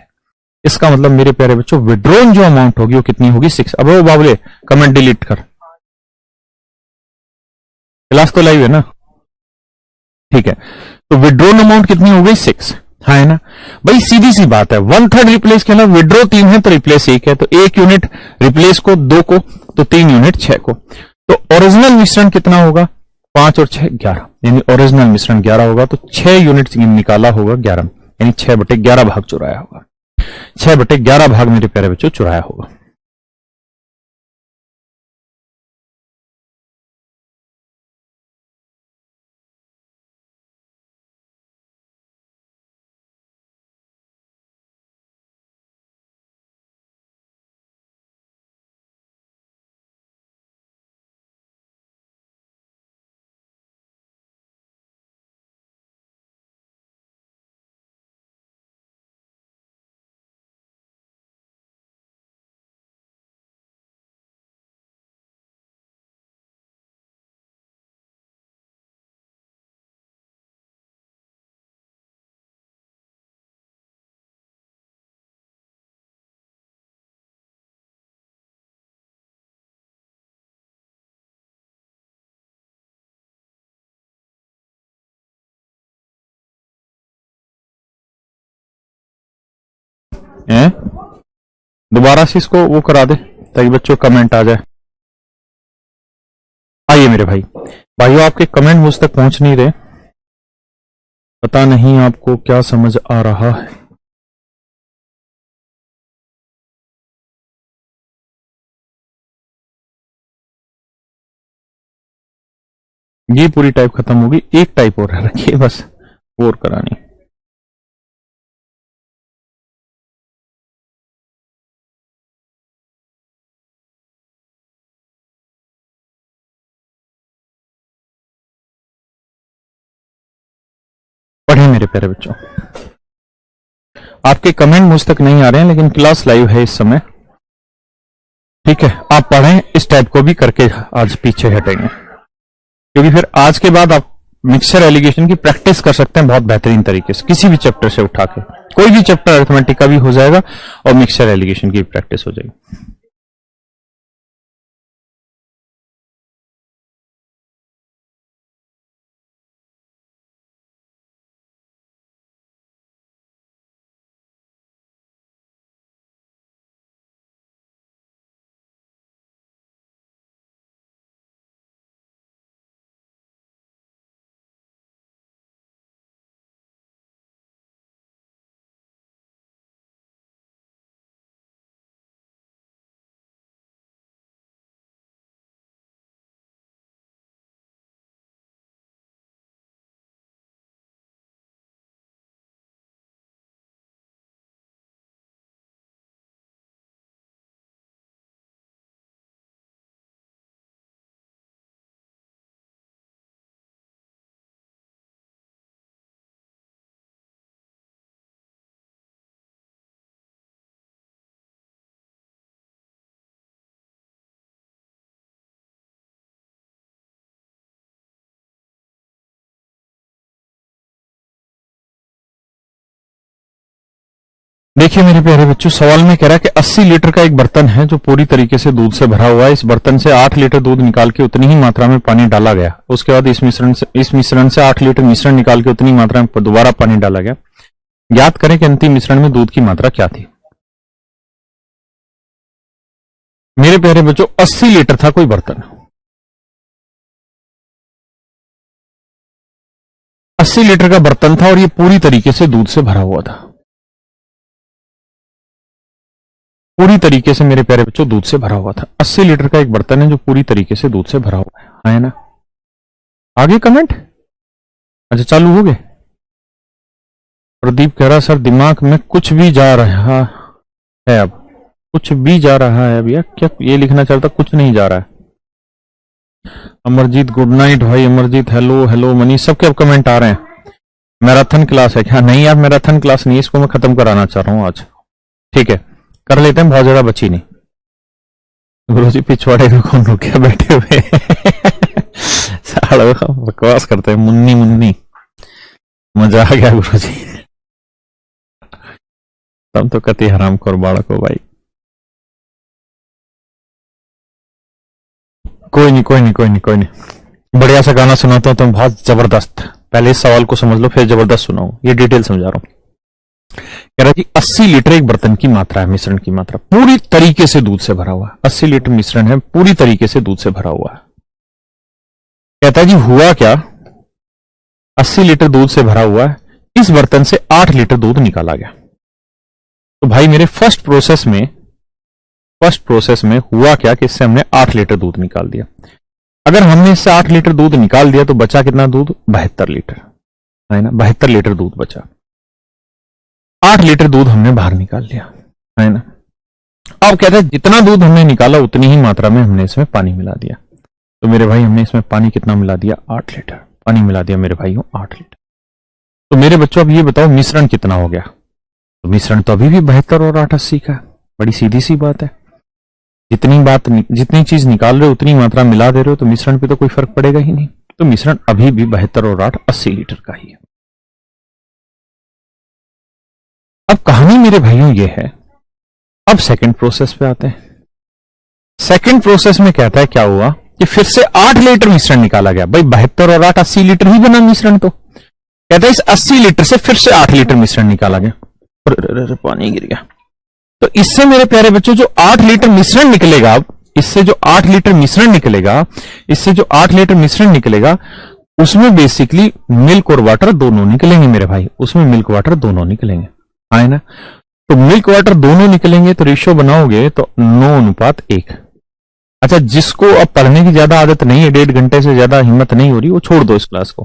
इसका मतलब मेरे प्यारे बच्चों विड्रॉन जो अमाउंट होगी वो कितनी होगी 6। अब वो बाबले कमेंट डिलीट कर, क्लास तो लाइव है ना, ठीक है। तो विड्रॉन अमाउंट कितनी हो गई 6, हाँ है ना भाई, सीधी सी बात है। 1/3 रिप्लेस के अलावा विड्रॉ 3 है तो रिप्लेस 1 है, तो 1 यूनिट रिप्लेस को 2 को, तो 3 यूनिट 6 को। तो ओरिजिनल मिश्रण कितना होगा 5 और 6 11, यानी ओरिजिनल मिश्रण 11 होगा, तो 6 यूनिट निकाला होगा 11, यानी 6/11 भाग चुराया होगा, 6/11 भाग मेरे प्यारे बच्चों चुराया होगा। दोबारा से इसको वो करा दे ताकि बच्चों कमेंट आ जाए। आइए मेरे भाइयों आपके कमेंट मुझ तक पहुंच नहीं रहे, पता नहीं आपको क्या समझ आ रहा है। ये पूरी टाइप खत्म होगी, एक टाइप और रखिए बस, और करानी। पढ़े मेरे प्यारे बच्चों, आपके कमेंट मुझ तक नहीं आ रहे हैं लेकिन क्लास लाइव है इस समय, ठीक है। आप पढ़ें, इस टाइप को भी करके आज पीछे हटेंगे, क्योंकि फिर आज के बाद आप मिक्सचर एलिगेशन की प्रैक्टिस कर सकते हैं बहुत बेहतरीन तरीके से, किसी भी चैप्टर से उठा के, कोई भी चैप्टर अरिथमेटिक का भी हो जाएगा और मिक्सचर एलिगेशन की प्रैक्टिस हो जाएगी। देखिए मेरे प्यारे बच्चों, सवाल में कह रहा है कि 80 लीटर का एक बर्तन है जो पूरी तरीके से दूध से भरा हुआ है। इस बर्तन से 8 लीटर दूध निकाल के उतनी ही मात्रा में पानी डाला गया। उसके बाद इस मिश्रण से 8 लीटर मिश्रण निकाल के उतनी मात्रा में दोबारा पानी डाला गया। ज्ञात करें कि अंतिम मिश्रण में दूध की मात्रा क्या थी। मेरे प्यारे बच्चों 80 लीटर था कोई बर्तन, 80 लीटर का बर्तन था और ये पूरी तरीके से दूध से भरा हुआ था, पूरी तरीके से मेरे प्यारे बच्चों दूध से भरा हुआ था। 80 लीटर का एक बर्तन है जो पूरी तरीके से दूध से भरा हुआ है, हाँ है ना। आगे कमेंट, अच्छा चालू हो गए। प्रदीप कह रहा सर दिमाग में कुछ भी जा रहा है, अब कुछ भी जा रहा है अब, या क्या ये लिखना चाहता, कुछ नहीं जा रहा है। अमरजीत गुड नाइट भाई, अमरजीत हेलो हेलो, मनीष, सबके अब कमेंट आ रहे हैं। मैराथन क्लास है क्या? नहीं यार मैराथन क्लास नहीं, इसको मैं खत्म कराना चाह रहा हूं आज, ठीक है कर लेते हैं, बहुत ज्यादा बची नहीं। गुरु जी पिछवाड़े को कौन रोक बैठे हुए बकवास करते हैं, मुन्नी मुन्नी, मजा आ गया गुरु जी। तब तो कति हराम खोर बालक हो भाई। कोई नहीं कोई नहीं कोई नहीं कोई नहीं, बढ़िया सा गाना सुनाता हूं तुम, बहुत जबरदस्त। पहले इस सवाल को समझ लो, फिर जबरदस्त सुनाओ, ये डिटेल समझा रहा हूं। कह रहा है कि 80 लीटर एक बर्तन की मात्रा है, मिश्रण की मात्रा, पूरी तरीके से दूध से भरा हुआ है। 80 लीटर मिश्रण है, पूरी तरीके से दूध से भरा हुआ है। कहता है जी हुआ क्या, 80 लीटर दूध से भरा हुआ है, इस बर्तन से 8 लीटर दूध निकाला गया। तो भाई मेरे फर्स्ट प्रोसेस में हुआ क्या कि इससे हमने 8 लीटर दूध निकाल दिया। अगर हमने इससे 8 लीटर दूध निकाल दिया तो बचा कितना दूध, 72 लीटर, है ना, 72 लीटर दूध बचा। 8 लीटर दूध हमने बाहर निकाल लिया, है ना। अब कहते हैं जितना दूध हमने निकाला उतनी ही मात्रा में हमने इसमें पानी मिला दिया। तो मेरे भाई हमने इसमें पानी कितना मिला दिया, 8 लीटर पानी मिला दिया मेरे भाइयों, 8 लीटर। तो मेरे बच्चों अब ये बताओ मिश्रण कितना हो गया। तो मिश्रण तो अभी भी 72 और 8 80 का, बड़ी सीधी सी बात है। जितनी चीज निकाल रहे हो उतनी मात्रा मिला दे रहे हो, तो मिश्रण पे तो कोई फर्क पड़ेगा ही नहीं। तो मिश्रण अभी भी 72 और 8 80 लीटर का ही है। अब कहानी मेरे भाइयों ये है, अब सेकंड प्रोसेस पे आते हैं। सेकंड प्रोसेस में कहता है क्या हुआ कि फिर से 8 लीटर मिश्रण निकाला गया। भाई 72 और 8 80 लीटर ही बना मिश्रण। तो कहता है इस 80 लीटर से फिर से 8 लीटर मिश्रण निकाला गया। पानी गिर गया। तो इससे मेरे प्यारे बच्चों जो 8 लीटर मिश्रण निकलेगा, इससे जो 8 लीटर मिश्रण निकलेगा, इससे जो 8 लीटर मिश्रण निकलेगा, उसमें बेसिकली मिल्क और वाटर दोनों निकलेंगे मेरे भाई, उसमें मिल्क वाटर दोनों निकलेंगे, है ना। तो मिल्क वाटर दोनों निकलेंगे तो रेशियो बनाओगे तो 9:1। अच्छा, जिसको अब पढ़ने की ज्यादा आदत नहीं है, 1.5 घंटे से ज्यादा हिम्मत नहीं हो रही, वो छोड़ दो इस क्लास को,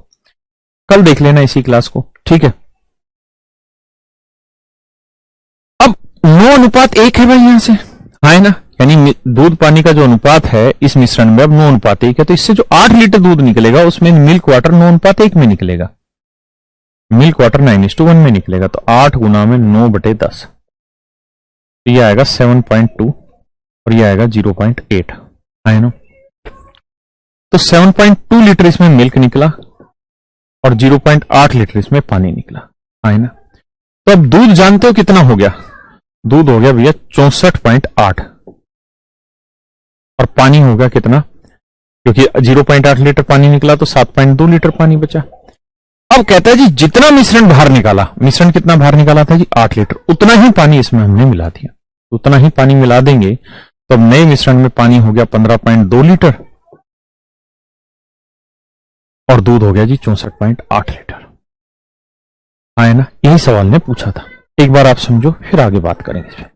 कल देख लेना इसी क्लास को, ठीक है। अब 9:1 है भाई यहां से, है ना, यानी दूध पानी का जो अनुपात है इस मिश्रण में अब 9:1 है। तो इससे जो 8 लीटर दूध निकलेगा उसमें मिल्क वाटर 9:1 में निकलेगा, मिल्क वाटर 9:1 में निकलेगा। तो 8 गुना में 9/10, तो यह आएगा 7.2 और यह आएगा 0.8, है ना। तो 7.2 लीटर इसमें मिल्क निकला और 0.8 लीटर इसमें पानी निकला, है ना। तो अब दूध जानते हो कितना हो गया, दूध हो गया भैया 64.8 और पानी हो गया कितना, क्योंकि 0.8 लीटर पानी निकला तो 7.2 लीटर पानी बचा। अब कहता है जी जितना मिश्रण बाहर निकाला, मिश्रण कितना बाहर निकाला था जी 8 लीटर, उतना ही पानी इसमें हमने मिला दिया। उतना ही पानी मिला देंगे तो अब नए मिश्रण में पानी हो गया 15.2 लीटर और दूध हो गया जी 64.8 लीटर, है ना। यही सवाल ने पूछा था, एक बार आप समझो फिर आगे बात करेंगे इस पर।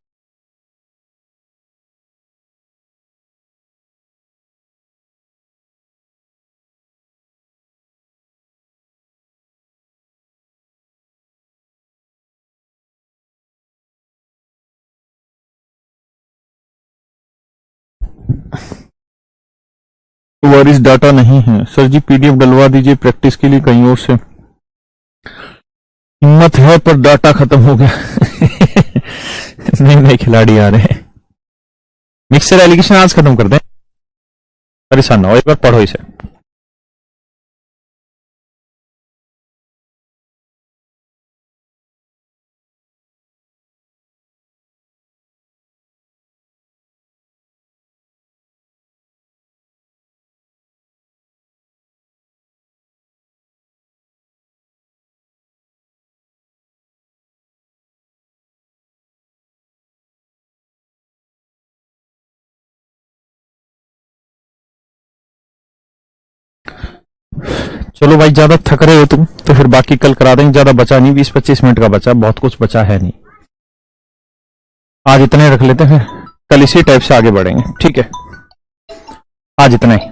वारिस डाटा नहीं है सर जी, पीडीएफ डलवा दीजिए प्रैक्टिस के लिए कहीं और से। हिम्मत है पर डाटा खत्म हो गया। नए खिलाड़ी आ रहे हैं। मिक्सर एलिगेशन आज खत्म कर दें, परेशान ना हो, एक बार पढ़ो इसे। चलो भाई, ज्यादा थक रहे हो तुम तो फिर बाकी कल करा देंगे, ज्यादा बचा नहीं, 20-25 मिनट का बचा, बहुत कुछ बचा है नहीं। आज इतने रख लेते हैं, कल इसी टाइप से आगे बढ़ेंगे, ठीक है। आज इतना ही।